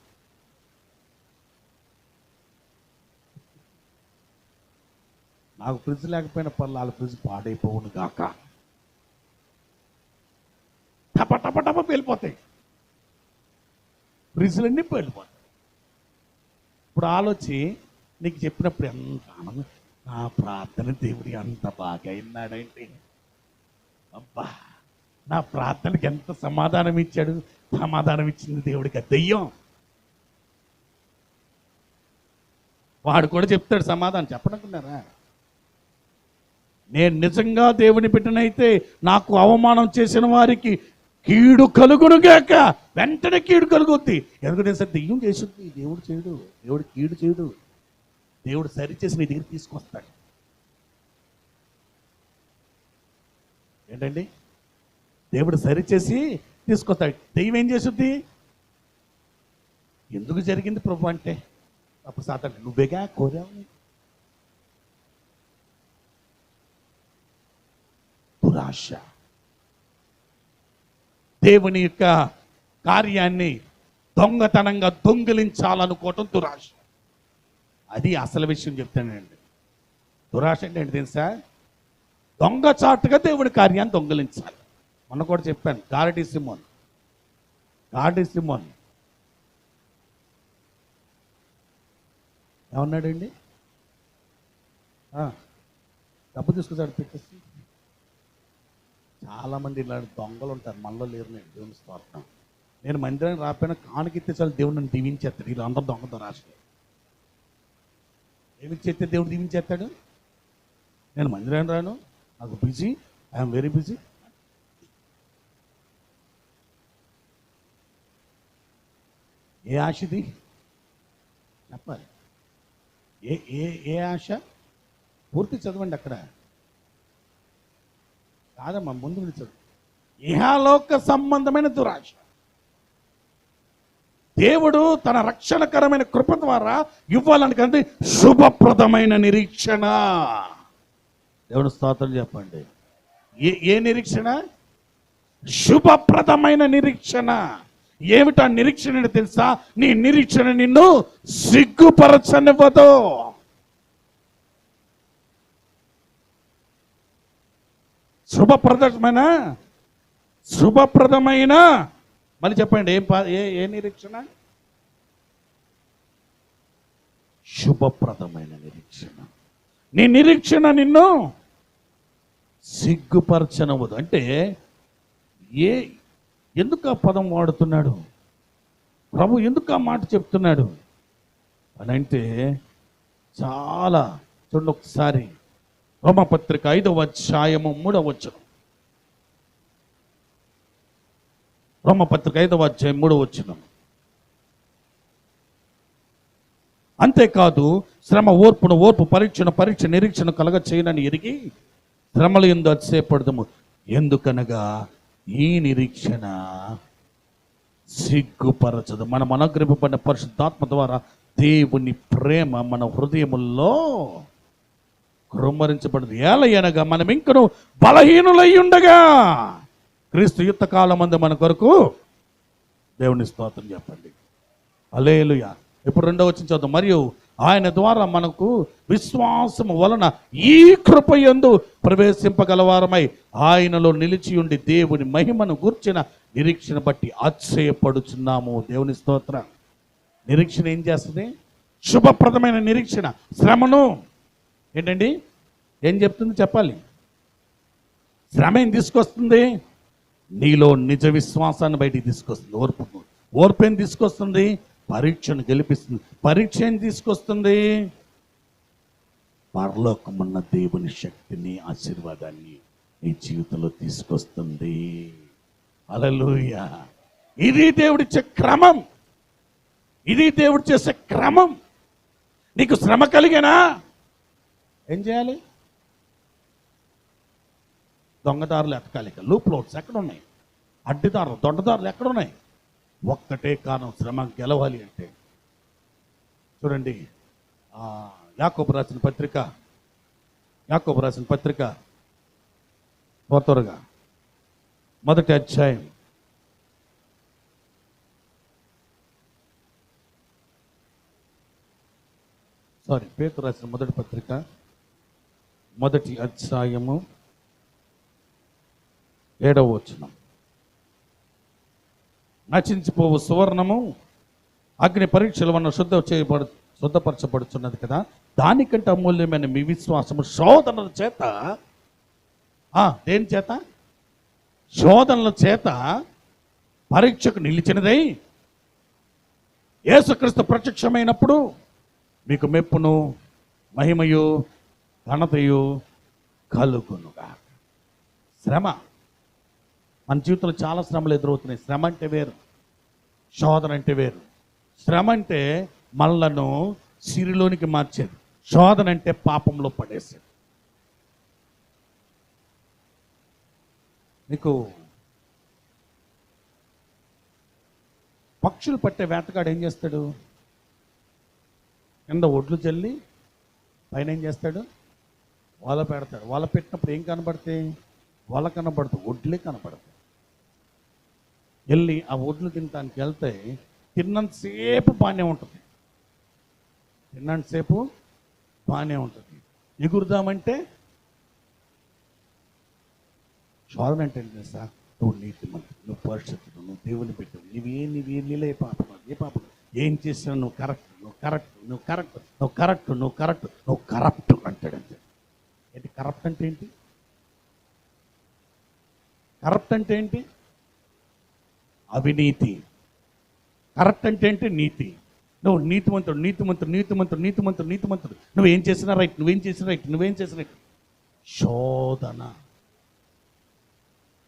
నాకు ఫ్రిడ్జ్ లేకపోయిన పనులు వాళ్ళ ఫ్రిడ్జ్ పాడైపోవును గాక. టప టప టప పేలిపోతాయి, ఫ్రిడ్జ్లన్నీ పేలిపోతాయి. ఇప్పుడు ఆలోచి నీకు చెప్పినప్పుడు ఎంత ఆనందం. నా ప్రార్థన దేవుడి అంత బాగా విన్నాడంటే, అబ్బా నా ప్రార్థనకి ఎంత సమాధానం ఇచ్చాడు. సమాధానం ఇచ్చింది దేవుడికి దెయ్యం. వాడు కూడా చెప్తాడు సమాధానం. చెప్పనుకున్నారా? నేను నిజంగా దేవుని బిడ్డనైతే నాకు అవమానం చేసిన వారికి కీడు కలుగునుగాక. వెంటనే కీడు కలుగుద్ది. ఎందుకంటే సార్ దెయ్యం చేస్తుంది, దేవుడు చేయడు. దేవుడు కీడు చేయడు. దేవుడు సరిచేసి నీ దగ్గర తీసుకొస్తాడు. ఏంటండి? దేవుడు సరిచేసి తీసుకొస్తాడు. దెయ్యం ఏం చేస్తుంది? ఎందుకు జరిగింది ప్రభు అంటే అప్పుడు సాతాను, నువ్వేగా కోరావు. దురాశ, దేవుని యొక్క కార్యాన్ని దొంగతనంగా దొంగిలించాలనుకోవటం దురాశ. అది అసలు విషయం చెప్తానండి. దురాశ అంటే ఏంటి తెలుసా? దొంగచాటుగా దేవుడి కార్యాన్ని దొంగిలించాలి. మొన్న కూడా చెప్పాను, గారడి సిమోన్ ఏమన్నాడండి? డబ్బు తీసుకొచ్చాడు పెట్టేసి. చాలామంది ఇలాంటి దొంగలు ఉంటారు, మనలో లేరు. నేను దేవుని స్తోత్రం. నేను మందిరానికి రాకపోయినా కానుకిస్తే చాలు దేవుడు నన్ను దీవించేస్తాడు. వీళ్ళందరూ దొంగతో రాసి ఏమిచ్చేస్తే దేవుడు దీవించేస్తాడు. నేను మందిరానికి రాను, నాకు బిజీ, ఐఎమ్ వెరీ బిజీ. ఏ ఆశది చెప్పాలి? ఏ ఏ ఏ ఆశ? పూర్తి చదవండి అక్కడ. కాదమ్మా, ముందు చదువు. ఇహలోక సంబంధమైన దురాశ. దేవుడు తన రక్షణకరమైన కృప ద్వారా ఇవ్వాలనుకుంటే శుభప్రదమైన నిరీక్షణ. దేవుని స్తోత్రం చెప్పండి. ఏ నిరీక్షణ? శుభప్రదమైన నిరీక్షణ. ఏమిటా నిరీక్షణ తెలుసా? నీ నిరీక్షణ నిన్ను సిగ్గుపరచనివ్వదు. శుభప్రదమైన మళ్ళీ చెప్పండి. ఏ నిరీక్షణ? శుభప్రదమైన నిరీక్షణ. నీ నిరీక్షణ నిన్ను సిగ్గుపరచనవదు. అంటే ఎందుకు ఆ పదం వాడుతున్నాడు ప్రభు? ఎందుకు ఆ మాట చెప్తున్నాడు అని అంటే, చాలా చూడండి ఒకసారి రోమపత్రిక 5వ అధ్యాయము 3వ వచనం. రోమపత్రిక 5వ అధ్యాయం 3వ వచనం. అంతేకాదు శ్రమ ఓర్పును, ఓర్పు పరీక్షను, పరీక్ష నిరీక్షణ కలగ చేయనని ఎరిగి శ్రమలు ఎందు అతిశయపడదము. ఎందుకనగా ఈ నిరీక్షణ సిగ్గుపరచదు. మనం అనుగ్రహింపబడిన పరిశుద్ధాత్మ ద్వారా దేవుని ప్రేమ మన హృదయముల్లో కృమ్మరించబడదు. ఏలయనగా మనం ఇంకను బలహీనులై ఉండగా క్రీస్తు యుద్ధ కాలం మందు మన కొరకు దేవుని స్తోత్రం చెప్పండి. హల్లెలూయా. ఇప్పుడు 2వ వచనం చదువు. మరియు ఆయన ద్వారా మనకు విశ్వాసము వలన ఈ కృపయందు ప్రవేశింపగలవారమై ఆయనలో నిలిచి ఉండి దేవుని మహిమను గూర్చిన నిరీక్షణ బట్టి అతిశయపడుచున్నాము. దేవుని స్తోత్రం. నిరీక్షణ ఏం చేస్తుంది? శుభప్రదమైన నిరీక్షణ శ్రమను ఏంటండి ఏం చెప్తుంది చెప్పాలి. శ్రమ ఏం తీసుకొస్తుంది? నీలో నిజ విశ్వాసాన్ని బయటికి తీసుకొస్తుంది. ఓర్పు ఏం తీసుకొస్తుంది? పరీక్షను గెలిపిస్తుంది. పరీక్ష ఏం తీసుకొస్తుంది? పరలోకమున్న దేవుని శక్తిని, ఆశీర్వాదాన్ని నీ జీవితంలో తీసుకొస్తుంది. హల్లెలూయా. ఇది దేవుడిచ్చే క్రమం. ఇది దేవుడు చేసే క్రమం. నీకు శ్రమ కలిగేనా ఏం చేయాలి? దొంగదారులు ఎతకాలి. లూప్ లోడ్స్ ఎక్కడ ఉన్నాయి? అడ్డిదారులు, దొండదారులు ఎక్కడ ఉన్నాయి? ఒక్కటే కారణం, శ్రమ గెలవాలి అంటే. చూడండి యాకోబు రాసిన పత్రిక త్వరగా 1వ అధ్యాయం 1 పేతురు రాసిన మొదటి పత్రిక 1వ అధ్యాయము 7వ వచనం. నచించిపోవు సువర్ణము అగ్ని పరీక్షల వలన శుద్ధపరచబడుతున్నది కదా, దానికంటే అమూల్యమైన మీ విశ్వాసము శోధనల చేత, దేని చేత? శోధనల చేత పరీక్షకు నిలిచినదై యేసుక్రీస్తు ప్రత్యక్షమైనప్పుడు మీకు మెప్పును, మహిమయు, ఘనతయు కలుగునుగా. శ్రమ మన జీవితంలో చాలా శ్రమలు ఎదురవుతున్నాయి. శ్రమ అంటే వేరు, శోధన అంటే వేరు. శ్రమ అంటే మనలను సిరిలోనికి మార్చేది, శోధన అంటే పాపంలో పడేసేది. మీకు పక్షులు పట్టే వేటగాడు ఏం చేస్తాడు? కింద ఒడ్లు చల్లి పైన ఏం చేస్తాడు? వల పెడతాడు. వల పెట్టినప్పుడు ఏం కనబడతాయి? వల కనబడుతుంది, ఒడ్లే కనబడతాయి. వెళ్ళి ఆ ఒడ్లు తినడానికి వెళ్తే తిన్నంతసేపు బాగానే ఉంటుంది, ఎగురుదామంటే శోధన అంటే తెలుసా? నువ్వు నీతిమంతుడు, నువ్వు పరిశుద్ధుడు, నువ్వు దేవుని బిడ్డవు, నీలో ఏ పాపం ఏం చేసినా నువ్వు కరప్ట్ అంటాడు. అంతే. ఏంటి కరప్ట్ అంటే ఏంటి? కరప్ట్ అంటే ఏంటి? అవినీతి. కరప్ట్ అంటే ఏంటి? నీతి. నువ్వు నీతిమంతుడు, నువ్వేం చేసినా రైట్.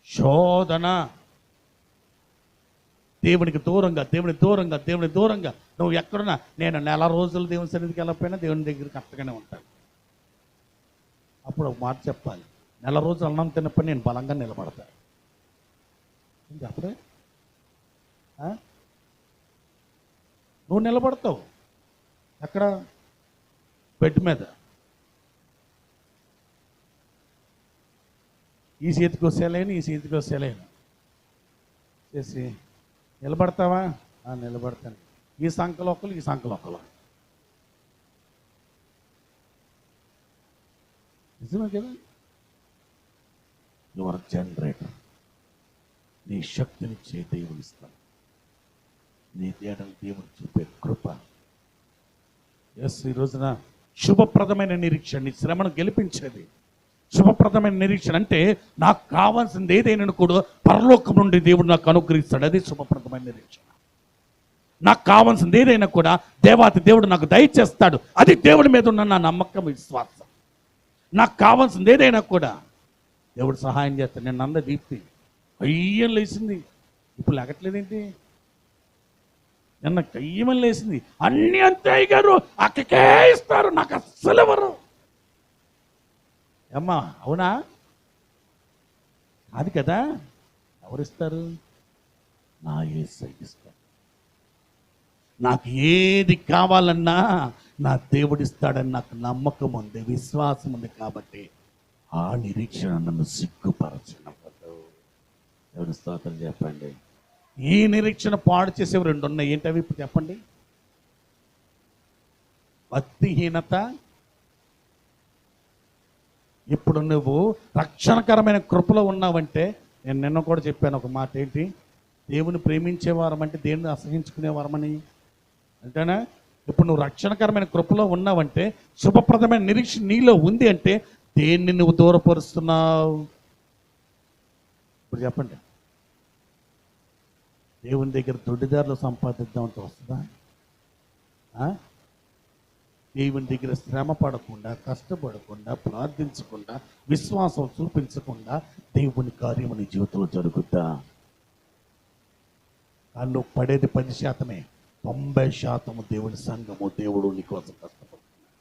శోధన దేవునికి దూరంగా నువ్వు ఎక్కడున్నా, నేను నెల రోజులు దేవుని సన్నిధికి వెళ్ళకపోయినా దేవుని దగ్గర కరెక్ట్గానే ఉంటాను. అప్పుడు ఒక మాట చెప్పాలి, నెల రోజులు అన్నం తిన్నప్పుడు నేను బలంగా నిలబడతాను. అప్పుడే నువ్వు నిలబడతావు. ఎక్కడ? బెడ్ మీద. ఈ చేతికి వచ్చేలేను, ఈ చేతికి వచ్చేలేను చేసి నిలబడతావా? నిలబడతాను. ఈ సంకలు ఒకరు. నిజమే కదా? Your generator. నీ శక్తినిచ్చే దేవుడు ఇస్తాను, నీ తేడలు దేవుడు చూపే కృప. ఈ రోజున శుభప్రదమైన నిరీక్షణ, నీ శ్రమను గెలిపించేది శుభప్రదమైన నిరీక్షణ. అంటే నాకు కావాల్సింది ఏదైనా కూడా పరలోకం నుండి దేవుడు నాకు అనుగ్రహిస్తాడు. అది శుభప్రదమైన నిరీక్షణ. నాకు కావాల్సింది ఏదైనా కూడా దేవాతి దేవుడు నాకు దయచేస్తాడు. అది దేవుడి మీద ఉన్న నా నమ్మకం, విశ్వాసం. నాకు కావాల్సింది ఏదైనా కూడా దేవుడు సహాయం చేస్తాడు. నేను నంద దీప్తి అయ్యం లేచింది, ఇప్పుడు లేకట్లేదేంటి? నిన్న కయ్యమని లేచింది. అన్నీ అంతే అయ్యారు, అక్కకే ఇస్తారు, నాకు అస్సలు ఎవరు. అమ్మా అవునా? అది కదా, ఎవరిస్తారు? నా యేసయ్య ఇస్తారు. నాకు ఏది కావాలన్నా నా దేవుడిస్తాడని నాకు నమ్మకం ఉంది, విశ్వాసం ఉంది. కాబట్టి ఆ నిరీక్షణ నన్ను సిగ్గుపరచినప్పుడు దేవుని స్తోత్రం చెప్పండి. ఈ నిరీక్షణ పాడు చేసేవి రెండు ఉన్నాయి. ఏంటవి ఇప్పుడు చెప్పండి? భక్తిహీనత. ఇప్పుడు నువ్వు రక్షణకరమైన కృపలో ఉన్నావంటే, నేను నిన్న కూడా చెప్పాను ఒక మాట, ఏంటి? దేవుని ప్రేమించేవారం అంటే దేవుని అసహించుకునేవారమని అంటేనా? ఇప్పుడు నువ్వు రక్షణకరమైన కృపలో ఉన్నావంటే, శుభప్రదమైన నిరీక్షణ నీలో ఉంది అంటే, దేన్ని నువ్వు దూరపరుస్తున్నావు? ఇప్పుడు చెప్పండి. దేవుని దగ్గర దొడ్డిదారులు సంపాదిద్దామంటే వస్తుందా? దేవుని దగ్గర శ్రమ పడకుండా, కష్టపడకుండా, ప్రార్థించకుండా, విశ్వాసం చూపించకుండా దేవుని కార్యము నీ జీవితంలో జరుగుద్దా? కానీ నువ్వు పడేది 10%. 90% దేవుని సంఘము, దేవుడు నీ కోసం కష్టపడుతున్నాడు.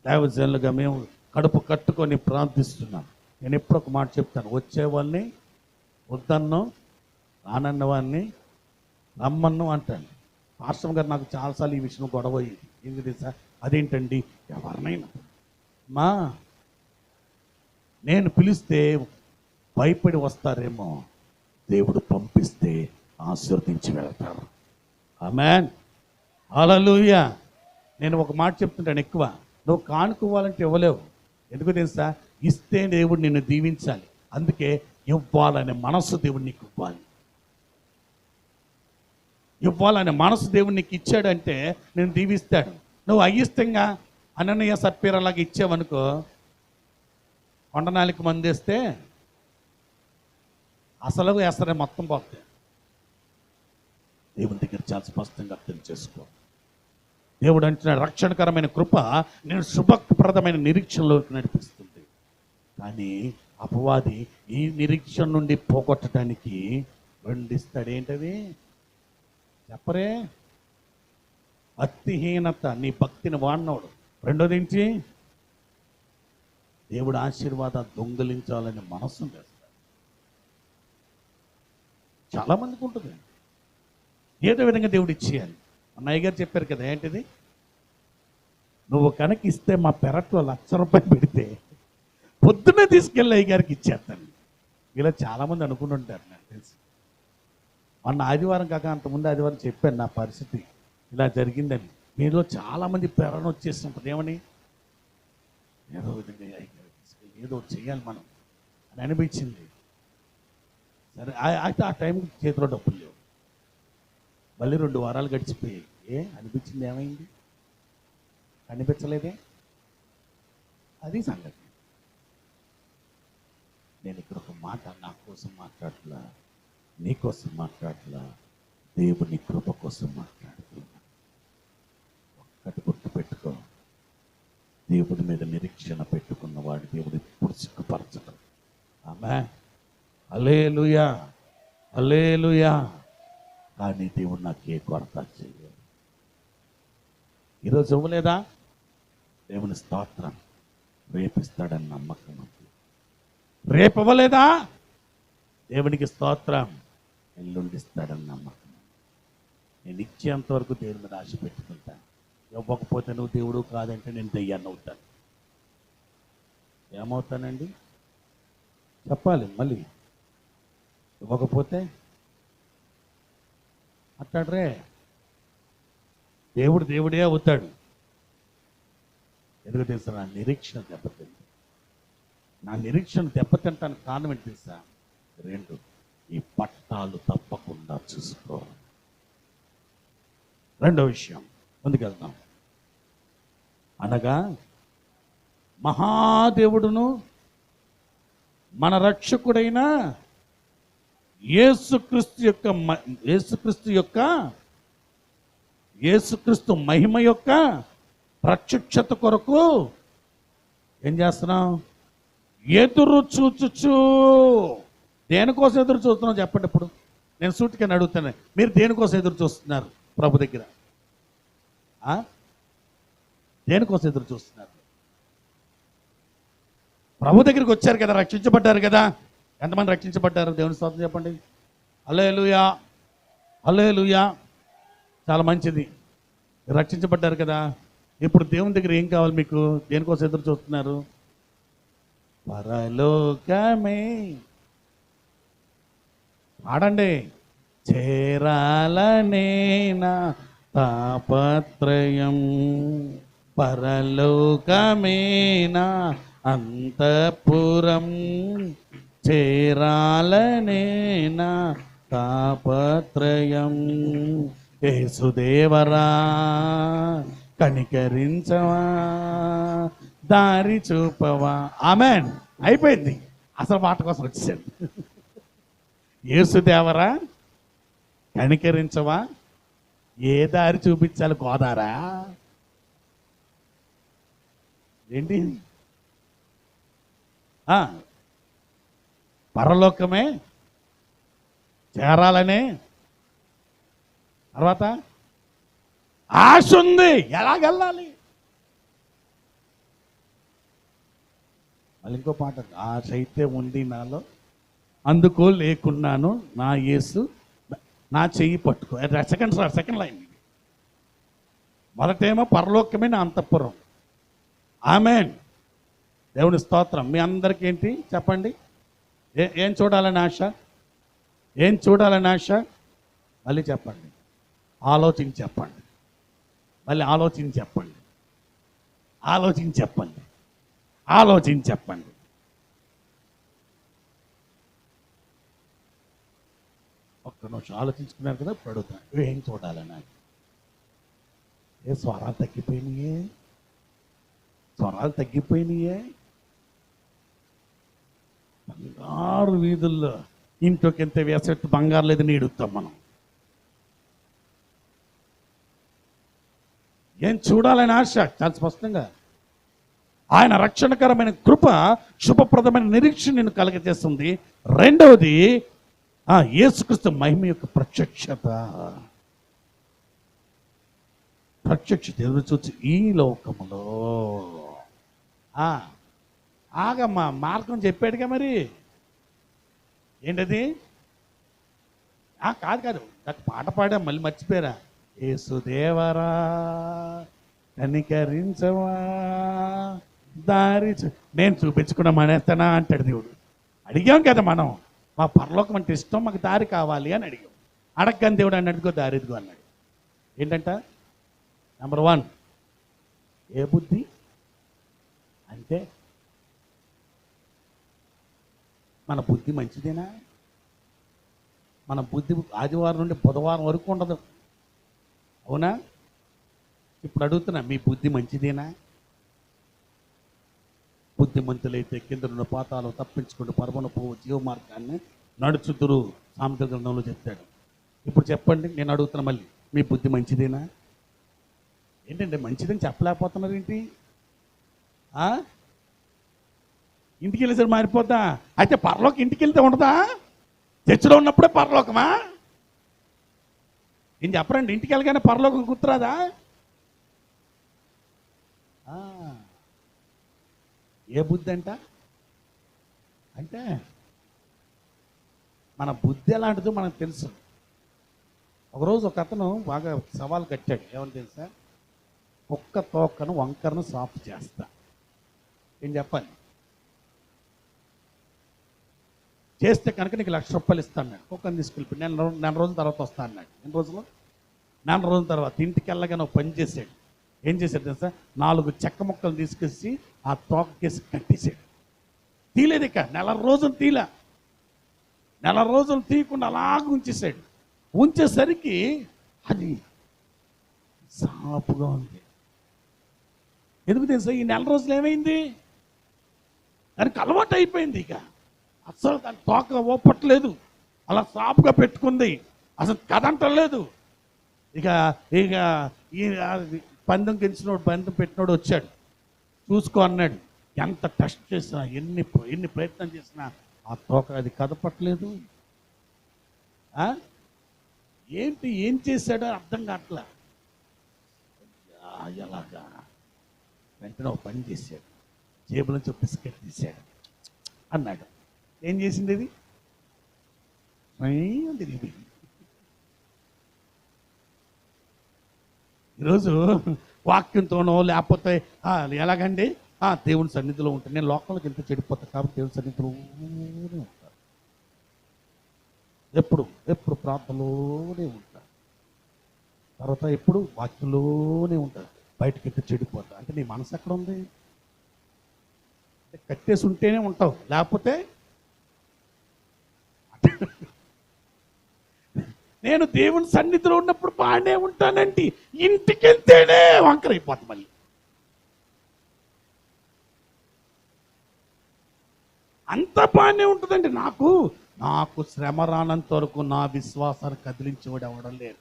దైవజనులుగా మేము కడుపు కట్టుకొని ప్రార్థిస్తున్నాం. నేను ఎప్పుడు ఒక మాట చెప్తాను, వచ్చేవాళ్ళని వద్దన్ను, రానన్న వాడిని రమ్మన్ను అంటాను. పాస్టర్ గారు నాకు చాలాసార్లు ఈ విషయం గొడవ అయ్యింది. ఏంటి తెలుసా? అదేంటండి, ఎవరినైనా నేను పిలిస్తే భయపడి వస్తారేమో, దేవుడు పంపిస్తే ఆశీర్వదించి వెళ్తారు. ఆమేన్, హల్లెలూయా. నేను ఒక మాట చెప్తుంటాను, ఎక్కువ నువ్వు కానుకోవాలంటే ఇవ్వలేవు. ఎందుకు తెలుసా? ఇస్తే దేవుడు నిన్ను దీవించాలి. అందుకే ఇవ్వాలనే మనసు దేవుడు నీకు ఇవ్వాలి. ఇవ్వాలనే మనసు దేవుడు నీకు ఇచ్చాడంటే నేను దీవిస్తాడు. నువ్వు అయిష్టంగా అననీయ సప్పీరలాగా ఇచ్చావనుకో, కొండనాలికి మందేస్తే అసలు వేస్తారే మొత్తం పోతాయి. దేవుని దగ్గర చాలా స్పష్టంగా అర్థం చేసుకో. దేవుడు అంటున్నాడు, రక్షణకరమైన కృప నేను శుభప్రదమైన నిరీక్షణలోకి నడిపిస్తుంది. కానీ అపవాది ఈ నిరీక్షణ నుండి పోగొట్టడానికి రెండిస్తాడు. ఏంటవి చెప్పరే? భక్తిహీనత, నీ భక్తిని వాడినోడు. రెండోది ఏంటి? దేవుడు ఆశీర్వాదాలు దొంగిలించాలని మనస్సు చేస్తాడు. చాలామందికి ఉంటుంది. ఏదో విధంగా దేవుడు ఇచ్చేయాలి. అన్నయ్య గారు చెప్పారు కదా, ఏంటిది? నువ్వు కనుక ఇస్తే మా పెరట్లో ₹1,00,000 పెడితే పొద్దున్నే తీసుకెళ్ళి అయ్య గారికి ఇచ్చేస్తాను. ఇలా చాలామంది అనుకుంటుంటారు, నాకు తెలుసు. మొన్న ఆదివారం కాక అంతకుముందు ఆదివారం చెప్పాను నా పరిస్థితి ఇలా జరిగిందని. మీలో చాలామంది ప్రేరణ వచ్చేస్తుంటుంది. ఏమని? ఏదో విధంగా ఏదో చేయాలి మనం అని అనిపించింది. సరే, అయితే ఆ టైంకి చేతిలో డబ్బులు లేవు. మళ్ళీ 2 వారాలు గడిచిపోయాయి. అనిపించింది, ఏమైంది? అనిపించలేదే? అది సంగతి. నేను ఇక్కడ ఒక మాట నా కోసం మాట్లాడట్లా, నీ కోసం మాట్లాడట్లా, దేవుని కృప కోసం మాట్లాడుతున్నా. ఒక్కటి గుర్తుపెట్టుకో, దేవుడి మీద నిరీక్షణ పెట్టుకున్నవాడు దేవుడు ఎప్పుడు సిగ్గుపరచడం. ఆమేన్, హల్లెలూయా, హల్లెలూయా. కానీ దేవుడు నాకు ఏ కొరత చేయలేదు. ఈరోజు ఇవ్వలేదా? దేవుని స్తోత్రం. రేపిస్తాడని నమ్మకం ఉంది. రేపు ఇవ్వలేదా? దేవునికి స్తోత్రం. ఎల్లుండిస్తాడని నమ్మకం. నేను ఇచ్చేంత వరకు దేవుని మీద ఆశ పెట్టుకుంటాను. ఇవ్వకపోతే నువ్వు దేవుడు కాదంటే నేను దెయ్యాన్ని అవుతాను. ఏమవుతానండి? చెప్పాలి మళ్ళీ. ఇవ్వకపోతే అట్టాడరే, దేవుడు దేవుడే అవుతాడు. ఎందుకు తెలుసా? నా నిరీక్షణ దెబ్బతింది. నా నిరీక్షణ దెబ్బతింటానికి కారణం ఏంటి తెలుసా? 2, ఈ పట్టాలు తప్పకుండా చూసుకో. రెండో విషయం, ముందుకెళ్దాం. అనగా మహాదేవుడును మన రక్షకుడైన యేసుక్రీస్తు యొక్క యేసుక్రీస్తు మహిమ యొక్క ప్రత్యక్షత కొరకు ఏం చేస్తున్నాం? ఎదురు చూచుచు. దేనికోసం ఎదురు చూస్తున్నాం చెప్పండి. ఇప్పుడు నేను సూటికని అడుగుతాను, మీరు దేనికోసం ఎదురు చూస్తున్నారు ప్రభు దగ్గర? దేనికోసం ఎదురు చూస్తున్నారు? ప్రభు దగ్గరికి వచ్చారు కదా, రక్షించబడ్డారు కదా. ఎంతమంది రక్షించబడ్డారు? దేవుని స్తోత్రం చెప్పండి. హల్లెలూయా, హల్లెలూయా. చాలా మంచిది, రక్షించబడ్డారు కదా. ఇప్పుడు దేవుని దగ్గర ఏం కావాలి మీకు? దేనికోసం ఎదురు చూస్తున్నారు? పరలోకమే ఆడండి. చేరాలనేనా తాపత్రయం, పరలోకమేనా అంతఃపురం, చేరాలనేనా తాపత్రయం. యేసుదేవరా కనికరించవా, దారి చూపవా. ఆమెన్. అయిపోయింది. అసలు మాట కోసం వచ్చేసాడు. యేసుదేవరా కనికరించవా, ఏ దారి చూపించాలి? గోదారా ఏంటి? పరలోకమే చేరాలనే. తర్వాత ఆశ ఉంది. ఎలాగెళ్ళాలి? మళ్ళీ ఇంకో పాట, ఆశ అయితే ఉంది నాలో, అందుకో లేకున్నాను నా యేసు నా చెయ్యి పట్టుకో. Second line. మొదటేమో పరలోకమే నా అంతఃపురం. ఆమేన్. దేవుని స్తోత్రం. మీ అందరికీ ఏంటి చెప్పండి? ఏం చూడాలని ఆశ? ఏం చూడాలని ఆశ? మళ్ళీ చెప్పండి. ఆలోచించి చెప్పండి. మళ్ళీ ఆలోచించి చెప్పండి. ఆలోచించి చెప్పండి. ఆలోచించి చెప్పండి. ఒక్క నిమిషం ఆలోచించుకున్నారు కదా. ఇప్పుడు అడుగుతాను, ఏం చూడాలని? ఏ స్వరాలు తగ్గిపోయినాయే? స్వరాలు తగ్గిపోయినాయే? బంగారు వీధుల్లో ఇంట్లోకి ఎంత వేసేట్టు బంగారు లేదని ఏడుస్తాం మనం. ఏం చూడాలని ఆశ? చాలా స్పష్టంగా ఆయన రక్షణకరమైన కృప, శుభప్రదమైన నిరీక్షణ నిన్ను కలగజేస్తుంది. రెండవది యేసుక్రీస్తు మహిమ యొక్క ప్రత్యక్షత. ఎదురు చూచి ఈ లోకములో ఆగమ్మా, మార్గం చెప్పాడుగా. మరి ఏంటది? కాదు నాకు పాట పాడా, మళ్ళీ మర్చిపోయారా? యేసుదేవరా కనికరించవా, దారి నేను చూపించుకున్నా మానేస్తానా అంటాడు దేవుడు. అడిగాం కదా మనం, మా పరలోకం అంటే ఇష్టం, మాకు దారి కావాలి అని అడిగాం. అడగని దేవుడు అని అడుగో, దారి ఎదుగో అన్నాడు. ఏంటంట? నెంబర్ 1 ఏ బుద్ధి అంటే మన బుద్ధి మంచిదేనా? మన బుద్ధి ఆదివారం నుండి బుధవారం వరకు ఉండదు, అవునా? ఇప్పుడు అడుగుతున్నా, మీ బుద్ధి మంచిదేనా? బుద్ధిమంతులైతే కింద పాతాలు తప్పించుకుంటూ పరమను పోవు జీవ మార్గాన్ని నడుచుదురు, సామెతల గ్రంథంలో చెప్తాడు. ఇప్పుడు చెప్పండి, నేను అడుగుతున్నా మళ్ళీ, మీ బుద్ధి మంచిదేనా? ఏంటంటే మంచిదని చెప్పలేకపోతున్నారు ఏంటి? ఇంటికి వెళ్ళేసరి మారిపోద్దా? అయితే పరలోకం ఇంటికి వెళ్తే ఉండదా? చర్చిలో ఉన్నప్పుడే పరలోకమా? ఏం చెప్పరండి, ఇంటికి వెళ్ళగానే పరలోకం గుర్తురాదా? ఏ బుద్ధి అంటే మన బుద్ధి ఎలాంటిదో మనకు తెలుసు. ఒకరోజు ఒక అతను బాగా సవాల్ కట్టాడు. ఏమని తెలుసా? కుక్క తోకను వంకరను సాఫ్ చేస్తా. ఏం చెప్పాలి? చేస్తే కనుక నీకు 1,00,000 రూపాయలు ఇస్తాను. నేను కుక్కను తీసుకెళ్ళిపోయి నెల రోజుల తర్వాత వస్తా అన్నాడు. ఎన్ని రోజులు? నెల రోజుల తర్వాత ఇంటికి వెళ్ళగానే ఒక పని చేశాడు. ఏం చేశాడు తెలుసా? 4 చెక్క ముక్కలు తీసుకొచ్చి ఆ తోకకేసి కట్టేశాడు. తీలేదు. ఇక నెల రోజులు నెల రోజులు తీయకుండా అలాగ ఉంచేశాడు. ఉంచేసరికి అది సాపుగా ఉంది. ఎందుకు తెలుసా? ఈ నెల రోజులు ఏమైంది? దానికి అలవాటు అయిపోయింది. ఇక అసలు దాని తోక ఓపట్లేదు, అలా సాపుగా పెట్టుకుంది, అసలు కదంటలేదు. ఇక ఇక ఈ పందెం గెలిచినోడు పందెం పెట్టినోడు వచ్చాడు, చూసుకో అన్నాడు. ఎంత టెస్ట్ చేసినా, ఎన్ని ప్రయత్నం చేసినా ఆ తోక అది కదపట్లేదు. ఏంటి, ఏం చేశాడో అర్థం కావట్లా. ఎలాగా వెంటనే ఒక పని చేశాడు, జేబుల నుంచి బిస్కెట్ తీశాడు అన్నాడు. ఏం చేసింది అది? తిరిగిపోయింది. ఈరోజు వాక్యంతోనో లేకపోతే ఎలాగండి దేవుని సన్నిధిలో ఉంటాను, నేను లోకంలోకి ఎంత చెడిపోతాను కాబట్టి దేవుని సన్నిధిలోనే ఉంటాను, ఎప్పుడు ప్రార్థనలోనే ఉంటాను, తర్వాత ఎప్పుడు వాక్యంలోనే ఉంటాను, బయటకి ఎంత చెడిపోతా. అంటే నీ మనసు ఎక్కడ ఉంది? కట్టేసి ఉంటేనే ఉంటావు, లేకపోతే నేను దేవుని సన్నిధిలో ఉన్నప్పుడు బాగానే ఉంటానండి, ఇంటికి వెళ్తేనే వంకరైపోతుంది. మళ్ళీ అంత బాగానే ఉంటుందండి. నాకు శ్రమ రానంత వరకు నా విశ్వాసాన్ని కదిలించేవాడు ఎవడం లేదు.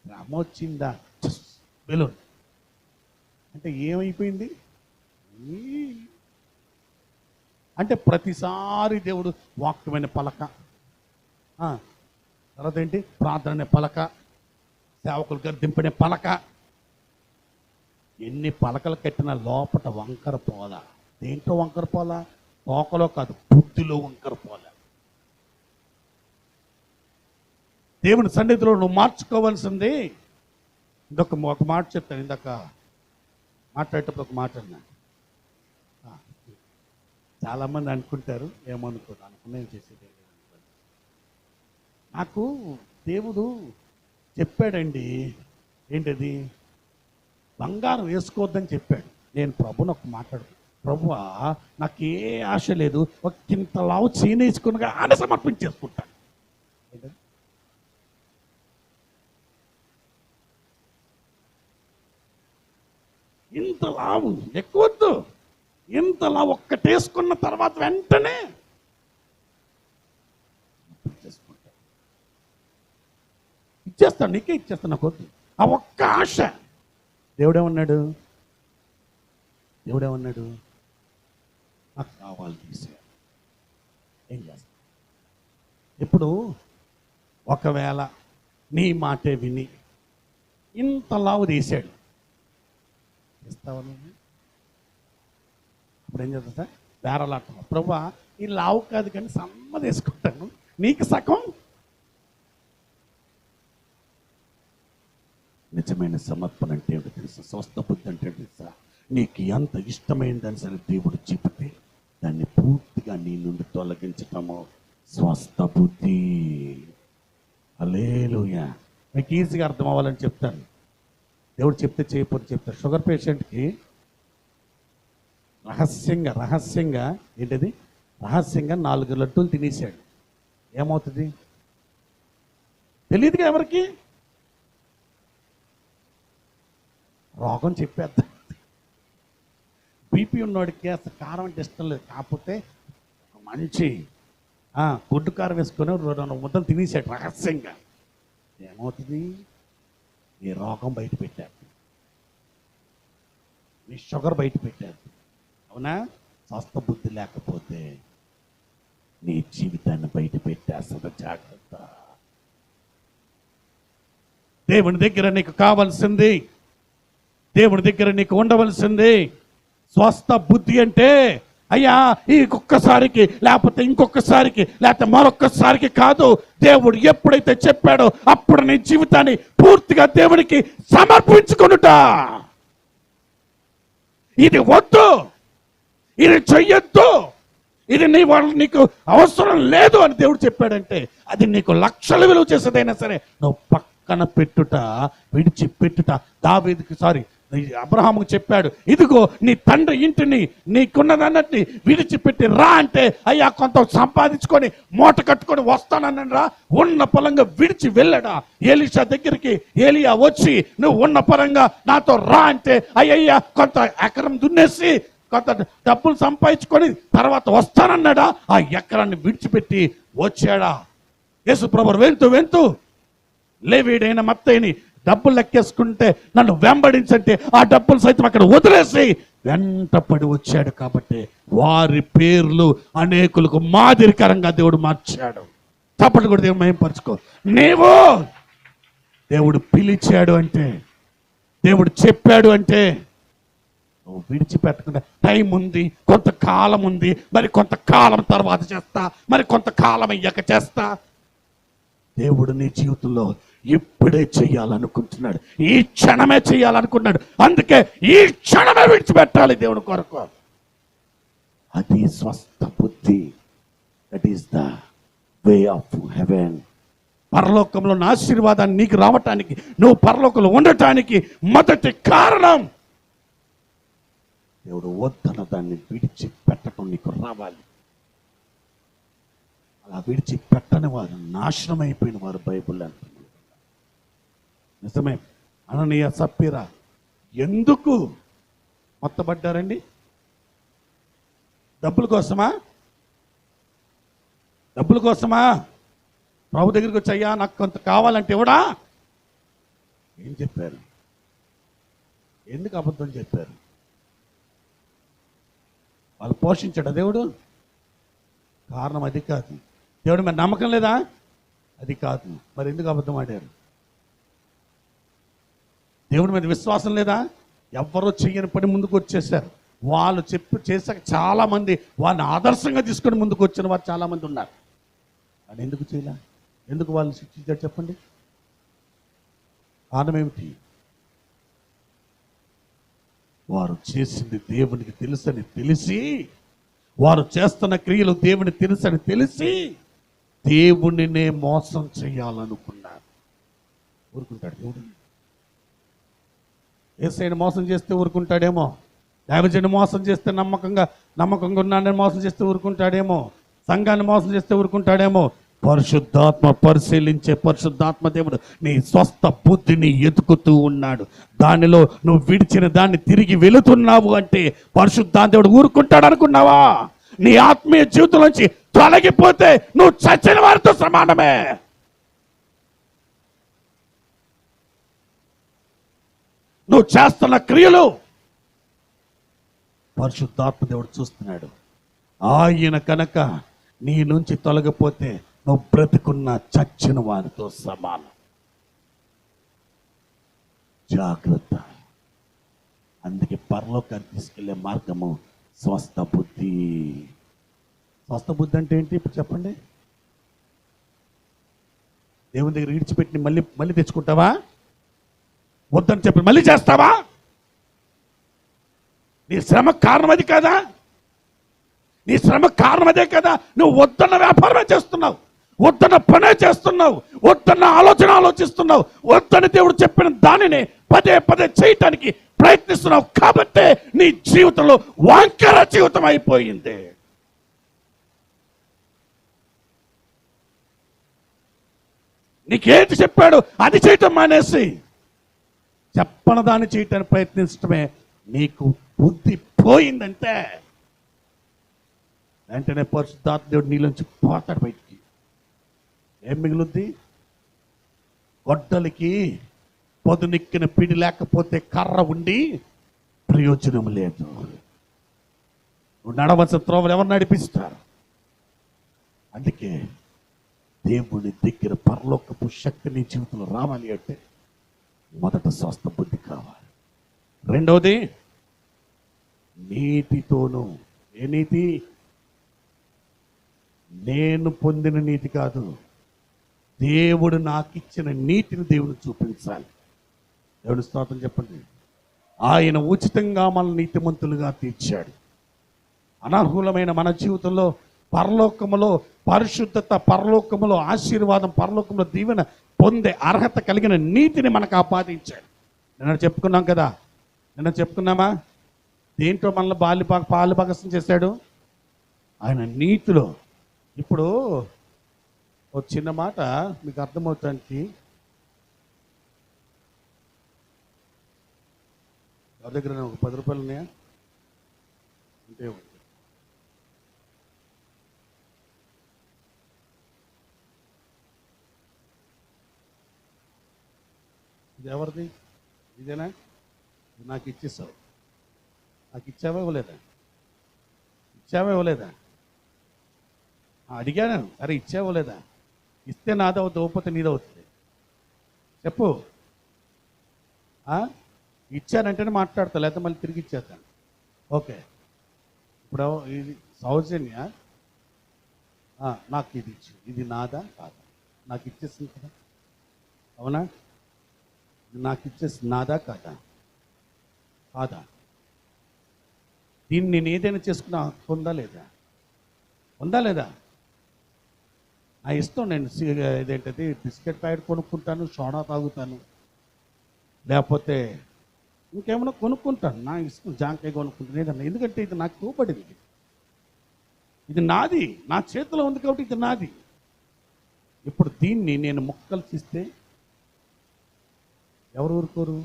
శ్రమ వచ్చిందా బెలూన్ అంటే ఏమైపోయింది? అంటే ప్రతిసారి దేవుడు వాక్యమైన పలక, తర్వాత ఏంటి ప్రార్థన పలక, సేవకులు గర్దింపనే పలక, ఎన్ని పలకలు కట్టిన లోపట వంకర పోలా. దేంట్లో వంకర పోలా? తోకలో కాదు, బుద్ధిలో వంకర పోలా. దేవుని సన్నిధిలో నువ్వు మార్చుకోవాల్సింది. ఒక మాట చెప్తాను, ఇందాక మాట్లాడేటప్పుడు ఒక మాట అన్నా. చాలామంది అనుకుంటారు, ఏమనుకోరు, అనుకునేది చేసేది. నాకు దేవుడు చెప్పాడండి, ఏంటది? బంగారం వేసుకోవద్దని చెప్పాడు. నేను ప్రభుని ఒక మాట్లాడు, ప్రభువా నాకు ఏ ఆశ లేదు, ఒక కింత లావు చీనేసుకునిగా అని సమర్పించేసుకుంటాను. ఇంత లావు ఎక్కువద్దు, ఇంత లావు ఒక్కటేసుకున్న తర్వాత వెంటనే ఇచ్చేస్తాను, నీకే ఇచ్చేస్తాను, నాకు వద్దు. ఆ ఒక్క ఆశ. దేవుడేమన్నాడు? నాకు కావాలి, తీసే. ఏం చేస్తా? ఇప్పుడు ఒకవేళ నీ మాటే విని ఇంత లావు తీసాడు, ఇస్తావా నువ్వు? ఇప్పుడు ఏం చేస్తా? బేరలాటం. ప్రభువా ఈ లావు కాదు కానీ సమ్మ తీసుకుంటాను, నీకు సగం. నిజమైన సమర్పణ అంటే ఏమిటో తెలుసా? స్వస్థ బుద్ధి అంటే తెలుసా? నీకు ఎంత ఇష్టమైందని సరే దేవుడు చెబితే దాన్ని పూర్తిగా నీ నుండి తొలగించటము స్వస్థ బుద్ధి. హల్లెలూయా. మీకు ఈజీగా అర్థం అవ్వాలని చెప్తాను. దేవుడు చెప్తే చేయకపోతే చెప్తారు. షుగర్ పేషెంట్కి రహస్యంగా ఏంటది? రహస్యంగా 4 లడ్డూలు తినేసాడు. ఏమవుతుంది తెలియదుగా ఎవరికి. రోగం చెప్పేద్దా. బీపీ ఉన్నవాడికి అసలు కారం అంటే ఇష్టం లేదు, కాకపోతే మంచి గుడ్డు కారం వేసుకొని 2 ముద్దలు తినేసాడు రహస్యంగా. ఏమవుతుంది? నీ రోగం బయట పెట్టారు, నీ షుగర్ బయట పెట్టారు. అవునా? స్వస్థ బుద్ధి లేకపోతే నీ జీవితాన్ని బయట పెట్టేస్తుంది. జాగ్రత్త. దేవుని దగ్గర నీకు కావాల్సింది, దేవుని దగ్గర నీకు ఉండవలసింది స్వస్థ బుద్ధి. అంటే అయ్యా ఇంకొకసారికి లేకపోతే ఇంకొకసారికి లేకపోతే మరొక్కసారికి కాదు. దేవుడు ఎప్పుడైతే చెప్పాడో అప్పుడు నీ జీవితాన్ని పూర్తిగా దేవునికి సమర్పించుకొనుట. ఇది వద్దు, ఇది చెయ్యొద్దు, ఇది నీకు అవసరం లేదు అని దేవుడు చెప్పాడంటే అది నీకు లక్షల విలువ చేసేదైనా సరే నువ్వు పక్కన పెట్టుట, విడిచిపెట్టుట. అబ్రహాముకు చెప్పాడు, ఇదిగో నీ తండ్రి ఇంటిని నీకున్నదన్నట్టు విడిచిపెట్టి రా అంటే, అయ్యా కొంత సంపాదించుకొని మూట కట్టుకొని వస్తానని రా. ఉన్న పొలంగా విడిచి వెళ్ళాడా ఎలీషా దగ్గరికి. ఏలియా వచ్చి నువ్వు ఉన్న పరంగా నాతో రా అంటే, అయ్యయ్యా కొంత ఎకరం దున్నేసి కొంత డబ్బులు సంపాదించుకొని తర్వాత వస్తానన్నాడా. ఆ ఎకరాన్ని విడిచిపెట్టి వచ్చాడా. యేసు ప్రభువు వెళ్తూ లేవీడైన మత్తయిని డబ్బులు లెక్కేసుకుంటే నన్ను వెంబడించంటే ఆ డబ్బులు సైతం అక్కడ వదిలేసి వెంటపడి వచ్చాడు. కాబట్టి వారి పేర్లు అనేకులకు మాదిరికరంగా దేవుడు మార్చాడు. చప్పట్లు కూడా దేవుడు మహిమపరచుకో. నీవు దేవుడు పిలిచాడు అంటే, దేవుడు చెప్పాడు అంటే నువ్వు విడిచిపెట్టకుండా టైం ఉంది, కొంతకాలం ఉంది, మరి కొంతకాలం తర్వాత చేస్తా, మరి కొంతకాలం అయ్యాక చేస్తా. దేవుడు నీ జీవితంలో ఇప్పుడే చేయాలనుకుంటున్నాడు, ఈ క్షణమే చేయాలనుకున్నాడు. అందుకే ఈ క్షణమే విడిచిపెట్టాలి దేవుని కొరకు. అది స్వస్థ బుద్ధి. That is the way of haven. పరలోకంలో నా ఆశీర్వాదాన్ని నీకు రావటానికి, నువ్వు పరలోకంలో ఉండటానికి మొదటి కారణం దేవుడు వద్దన్న దాన్ని విడిచిపెట్టడం నీకు రావాలి. అలా విడిచిపెట్టని వారు నాశనం అయిపోయిన వారు బైబిల్ అంటున్నారు. నిజమే. అననీయ సప్పీరా ఎందుకు మొత్తబడ్డారండి? డబ్బుల కోసమా? డబ్బుల కోసమా? ప్రభు దగ్గరికి వచ్చి, అయ్యా నాకు కొంత కావాలంటే ఇవ్వడా? ఏం చెప్పారు? ఎందుకు అబద్ధం చెప్పారు? వాళ్ళు పోషించాడు దేవుడు? కారణం అది కాదు. దేవుడు మరి నమ్మకం లేదా? అది కాదు. మరి ఎందుకు అబద్ధం ఆడారు? దేవుడి మీద విశ్వాసం లేదా? ఎవ్వరూ చెయ్యని పని ముందుకు వచ్చేసారు. వాళ్ళు చేశాక చాలా మంది వాళ్ళని ఆదర్శంగా తీసుకొని ముందుకు వచ్చిన వారు చాలా మంది ఉన్నారు. అని ఎందుకు చేయలే? ఎందుకు వాళ్ళు శిక్షించారు చెప్పండి? కారణం ఏమిటి? వారు చేసింది దేవునికి తెలుసని తెలిసి, వారు చేస్తున్న క్రియలు దేవుని తెలుసని తెలిసి దేవునినే మోసం చేయాలనుకున్నారు. ఊరుకుంటాడు దేవుడు? యేసయ్యను మోసం చేస్తే ఊరుకుంటాడేమో? దైవజనుని మోసం చేస్తే నమ్మకంగా ఉన్నాడని మోసం చేస్తే ఊరుకుంటాడేమో? సంఘాన్ని మోసం చేస్తే ఊరుకుంటాడేమో? పరిశుద్ధాత్మ పరిశీలించే పరిశుద్ధాత్మ దేవుడు నీ స్వస్థ బుద్ధిని ఎతుకుతూ ఉన్నాడు. దానిలో నువ్వు విడిచిన దాన్ని తిరిగి వెళుతున్నావు అంటే పరిశుద్ధాత్మ దేవుడు ఊరుకుంటాడు అనుకున్నావా? నీ ఆత్మీయ జీవితం నుంచి తొలగిపోతే నువ్వు చచ్చిన వారితో సమానమే. నువ్వు చేస్తున్న క్రియలు పరిశుద్ధాత్మ దేవుడు చూస్తున్నాడు. ఆయన కనుక నీ నుంచి తొలగిపోతే నువ్వు బ్రతుకున్న చచ్చిన వారితో సమానం. జాగ్రత్త. అందుకే పరలోకాన్ని తీసుకెళ్లే మార్గము స్వస్థ బుద్ధి. స్వస్థ బుద్ధి అంటే ఏంటి ఇప్పుడు చెప్పండి? దేవుని దగ్గర విడిచిపెట్టి మళ్ళీ తెచ్చుకుంటావా? వద్దని చెప్పి మళ్ళీ చేస్తావా? నీ శ్రమ కారణం అది కదా? నీ శ్రమ కారణం అదే కదా? నువ్వు వద్దన్న వ్యాపారమే చేస్తున్నావు, వద్దన్న పనే చేస్తున్నావు, వద్దన్న ఆలోచిస్తున్నావు, వద్దని దేవుడు చెప్పిన దానిని పదే పదే చేయటానికి ప్రయత్నిస్తున్నావు. కాబట్టే నీ జీవితంలో వంకర జీవితం అయిపోయింది. నీకేంటి చెప్పాడు అది చేయటం మానేసి చెప్పని దాన్ని చేయటానికి ప్రయత్నించడమే నీకు బుద్ధి పోయిందంటే వెంటనే పరిశుద్ధాత్మ దేవుడు నీలోంచి పోతాడు బయటికి. ఏం మిగులుద్ది? గొడ్డలికి పొదునెక్కిన పిడి లేకపోతే కర్ర ఉండి ప్రయోజనం లేదు. నువ్వు నడవలసిన త్రోవలు ఎవరు నడిపిస్తారు? అందుకే దేవుని దగ్గర పరలోకపు శక్తి నీ జీవితంలో రావాలి అంటే మొదట స్వస్థ బుద్ధి కావాలి. రెండవది నీతితోనూ. ఏ నీతి? నేను పొందిన నీతి కాదు, దేవుడు నాకు ఇచ్చిన నీతిని దేవుడు చూపించాలి. దేవుడి స్తోత్రం చెప్పండి. ఆయన ఉచితంగా మన నీతిమంతులుగా తీర్చాడు. అనర్హులమైన మన జీవితంలో పరలోకములో పరిశుద్ధత, పరలోకములో ఆశీర్వాదం, పరలోకంలో దీవెన పొందే అర్హత కలిగిన నీతిని మనకు ఆపాదించాడు. నిన్న చెప్పుకున్నాం కదా? నిన్న చెప్పుకున్నామా? దేంట్లో మనల్ని పాలుభాగస్తం చేశాడు? ఆయన నీతిలో. ఇప్పుడు ఒక చిన్న మాట మీకు అర్థమవుతానికి, ఎవరి దగ్గర ఒక 10 రూపాయలు ఉన్నాయా? అంటే ఇది ఎవరిది? ఇదేనా? ఇది నాకు ఇచ్చేసావు. నాకు ఇచ్చావా ఇవ్వలేదా? ఇచ్చావా ఇవ్వలేదా? అడిగాను, సరే ఇచ్చావా ఇవ్వలేదా? ఇస్తే నాదవుతుంది, ఇవ్వకపోతే నీదవుతుంది. చెప్పు. ఇచ్చానంటేనే మాట్లాడతా, లేకపోతే మళ్ళీ తిరిగి ఇచ్చేస్తాను. ఓకే, ఇప్పుడు ఇది సౌజన్య నాకు ఇది ఇచ్చు, ఇది నాదా కాదా? నాకు ఇచ్చేసింది కదా, అవునా? ఇది నాకు ఇచ్చేసి నాదా కాదా? కాదా? దీన్ని నేను ఏదైనా చేసుకున్నా ఉందా లేదా? ఉందా లేదా? నా ఇష్టం, నేను ఇదేంటది బిస్కెట్ ప్యాకెట్ కొనుక్కుంటాను, సోడా తాగుతాను, లేకపోతే ఇంకేమైనా కొనుక్కుంటాను, నా ఇష్టం. జాంకాయ కొనుక్కుంటాను, ఏదన్నా. ఎందుకంటే ఇది నాకు ఇవ్వబడింది, ఇది నాది, నా చేతిలో ఉంది కాబట్టి ఇది నాది. ఇప్పుడు దీన్ని నేను ముక్కలు తీస్తే ఎవరు ఊరుకోరు?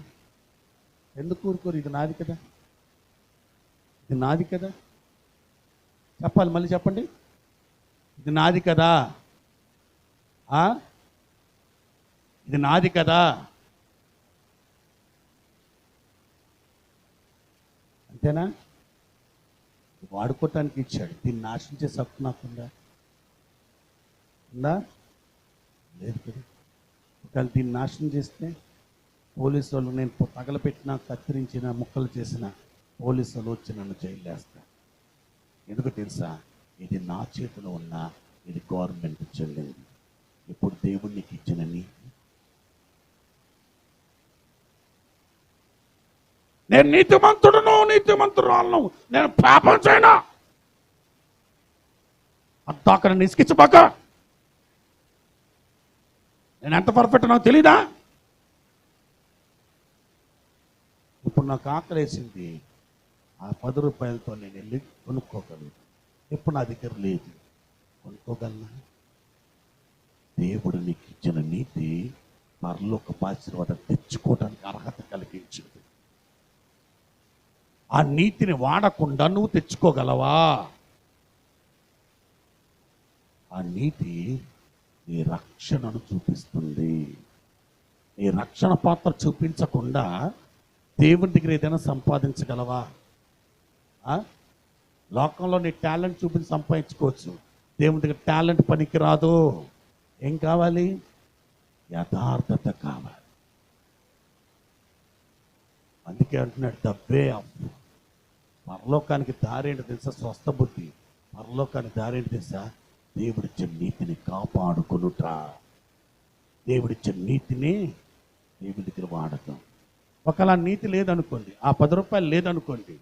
ఎందుకు ఊరుకోరు? ఇది నాది కదా, ఇది నాది కదా. చెప్పాలి, మళ్ళీ చెప్పండి. ఇది నాది కదా, ఇది నాది కదా. అంతేనా? వాడుకోవటానికి ఇచ్చాడు, దీన్ని నాశనం చేసే హక్కు నాకుందా? ఉందా? లేదు కదా. ఒకవేళ దీన్ని నాశనం చేస్తే పోలీసు వాళ్ళు, నేను తగలపెట్టిన, కత్తిరించిన, ముక్కలు చేసిన పోలీసు వాళ్ళు వచ్చి నన్ను జైలు వేస్తారు. ఎందుకు తెలుసా? ఇది నా చేతిలో ఉన్న, ఇది గవర్నమెంట్ చెల్లింది. ఇప్పుడు దేవునికి ఇచ్చిన నేను నీతిమంతుడును, నీతిమంతురాలను, నేను పాపం చేయనా అంతాక నన్ను ఇసుకించబాక. నేను ఎంత పర్ఫెక్ట్ నాకు తెలీదా? ఇప్పుడు నాకు ఆకలేసింది, ఆ 10 రూపాయలతో నేను వెళ్ళి కొనుక్కోగలను. ఇప్పుడు నా దగ్గర లేదు, కొనుక్కోగలనా? దేవుడు నీకు ఇచ్చిన నీతి పరలోక ఆశీర్వాదం తెచ్చుకోవడానికి అర్హత కలిగించింది. ఆ నీతిని వాడకుండా నువ్వు తెచ్చుకోగలవా? ఆ నీతి నీ రక్షణను చూపిస్తుంది. నీ రక్షణ పాత్ర చూపించకుండా దేవుని దగ్గర ఏదైనా సంపాదించగలవా? లోకంలో నీ టాలెంట్ చూపించి సంపాదించుకోవచ్చు, దేవుని దగ్గర టాలెంట్ పనికి రాదు. ఏం కావాలి? యథార్థత కావాలి. అందుకే అంటున్నాడు, ద వే ఆఫ్, పరలోకానికి దారేంటి తెలుసా? స్వస్థ బుద్ధి. పరలోకానికి దారేంటి తెలుసా? దేవుడిచ్చే నీతిని కాపాడుకునుట. దేవుడిచ్చే నీతిని దేవుడి దగ్గర వాడటం. ఒకవేళ నీతి లేదనుకోండి, ఆ 10 రూపాయలు లేదనుకోండి,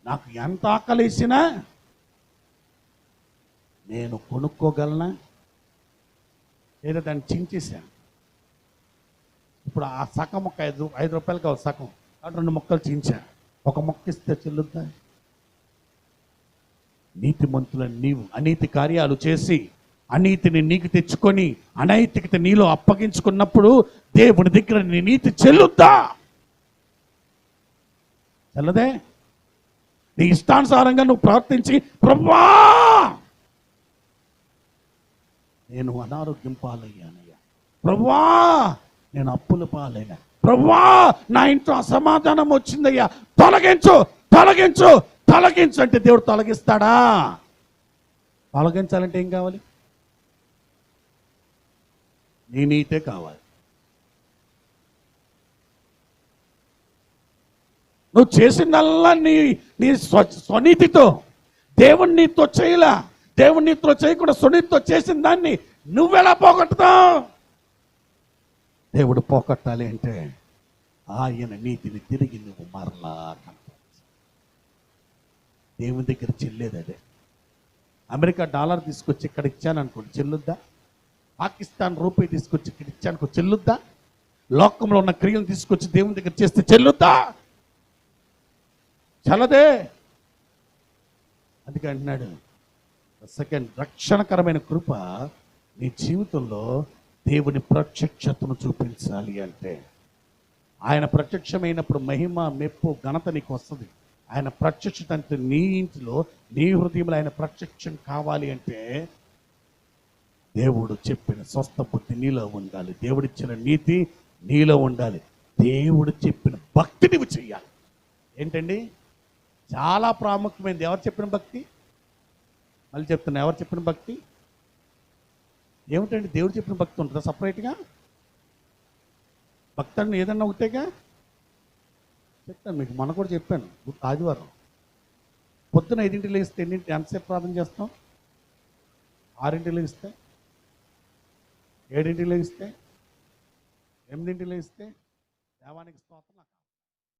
నాకు ఎంత ఆకలేసినా నేను కొనుక్కోగలనా? లేదా దాన్ని చించేశాను. ఇప్పుడు ఆ సగం ముక్క 5 రూపాయలు కావాలి, సగం 2 ముక్కలు చించా, ఒక ముక్క ఇస్తే చెల్లుద్దా? నీతిమంతులను నీవు అనీతి కార్యాలు చేసి అనీతిని నీకు తెచ్చుకొని అనైతికత నీలో అప్పగించుకున్నప్పుడు దేవుని దగ్గర నీ నీతి చెల్లుద్దా? చెల్లదే. నీ ఇష్టానుసారంగా నువ్వు ప్రవర్తించి, ప్రభువా నేను అనారోగ్యం పాలయ్యానయ్యా, ప్రభువా నేను అప్పుల పాలయ్యా, ప్రభువా నా ఇంట్లో అసమాధానం వచ్చిందయ్యా, తొలగించు తొలగించు తొలగించు అంటే దేవుడు తొలగిస్తాడా? తొలగించాలంటే ఏం కావాలి? నీ నీతే కావాలి. నువ్వు చేసిందల్లా నీ స్వనీతితో, దేవుని నీతో చేయలా, దేవుని నీతో చేయకుండా స్వనీతితో చేసిన దాన్ని నువ్వెలా పోగొట్టుతావు? దేవుడు పోగొట్టాలి అంటే ఆయన నీతిని తిరిగి నువ్వు మరలా కనపరచాలి. దేవుని దగ్గర చెల్లేది అదే. అమెరికా డాలర్ తీసుకొచ్చి ఇక్కడ ఇచ్చాను అనుకోండి, చెల్లుద్దా? పాకిస్తాన్ రూపాయి తీసుకొచ్చి ఇక్కడ ఇచ్చానుకో, చెల్లుద్దా? లోకంలో ఉన్న క్రియలు తీసుకొచ్చి దేవుని దగ్గర చేస్తే చెల్లుద్దా? చల్లదే. అందుకే అంటున్నాడు, సెకండ్ రక్షణకరమైన కృప నీ జీవితంలో దేవుని ప్రత్యక్షతను చూపించాలి అంటే, ఆయన ప్రత్యక్షమైనప్పుడు మహిమ, మెప్పు, ఘనత నీకు వస్తుంది. ఆయన ప్రత్యక్షత అంటే నీ ఇంటిలో, నీ హృదయంలో ఆయన ప్రత్యక్షం కావాలి అంటే దేవుడు చెప్పిన స్వస్థ బుద్ధి నీలో ఉండాలి. దేవుడిచ్చిన నీతి నీలో ఉండాలి. దేవుడు చెప్పిన భక్తి నువ్వు చెయ్యాలి. ఏంటండి చాలా ప్రాముఖ్యమైనది. ఎవరు చెప్పిన భక్తి? మళ్ళీ చెప్తున్నా, ఎవరు చెప్పిన భక్తి? ఏమిటండి దేవుడు చెప్పిన భక్తి ఉంటుందా సపరేట్గా? భక్తి అంటే ఏదన్నా ఒకటేగా. చెప్తాను మీకు, మొన్న కూడా చెప్పాను. ఆదివారం పొద్దున 5ంటికి లేస్తే ఎంతసేపు ప్రార్థన చేస్తాం? 6ంటికి లేస్తే, 7ంటికి లేస్తే, 8ంటికి లేస్తే దేవానికి స్తోత్రం.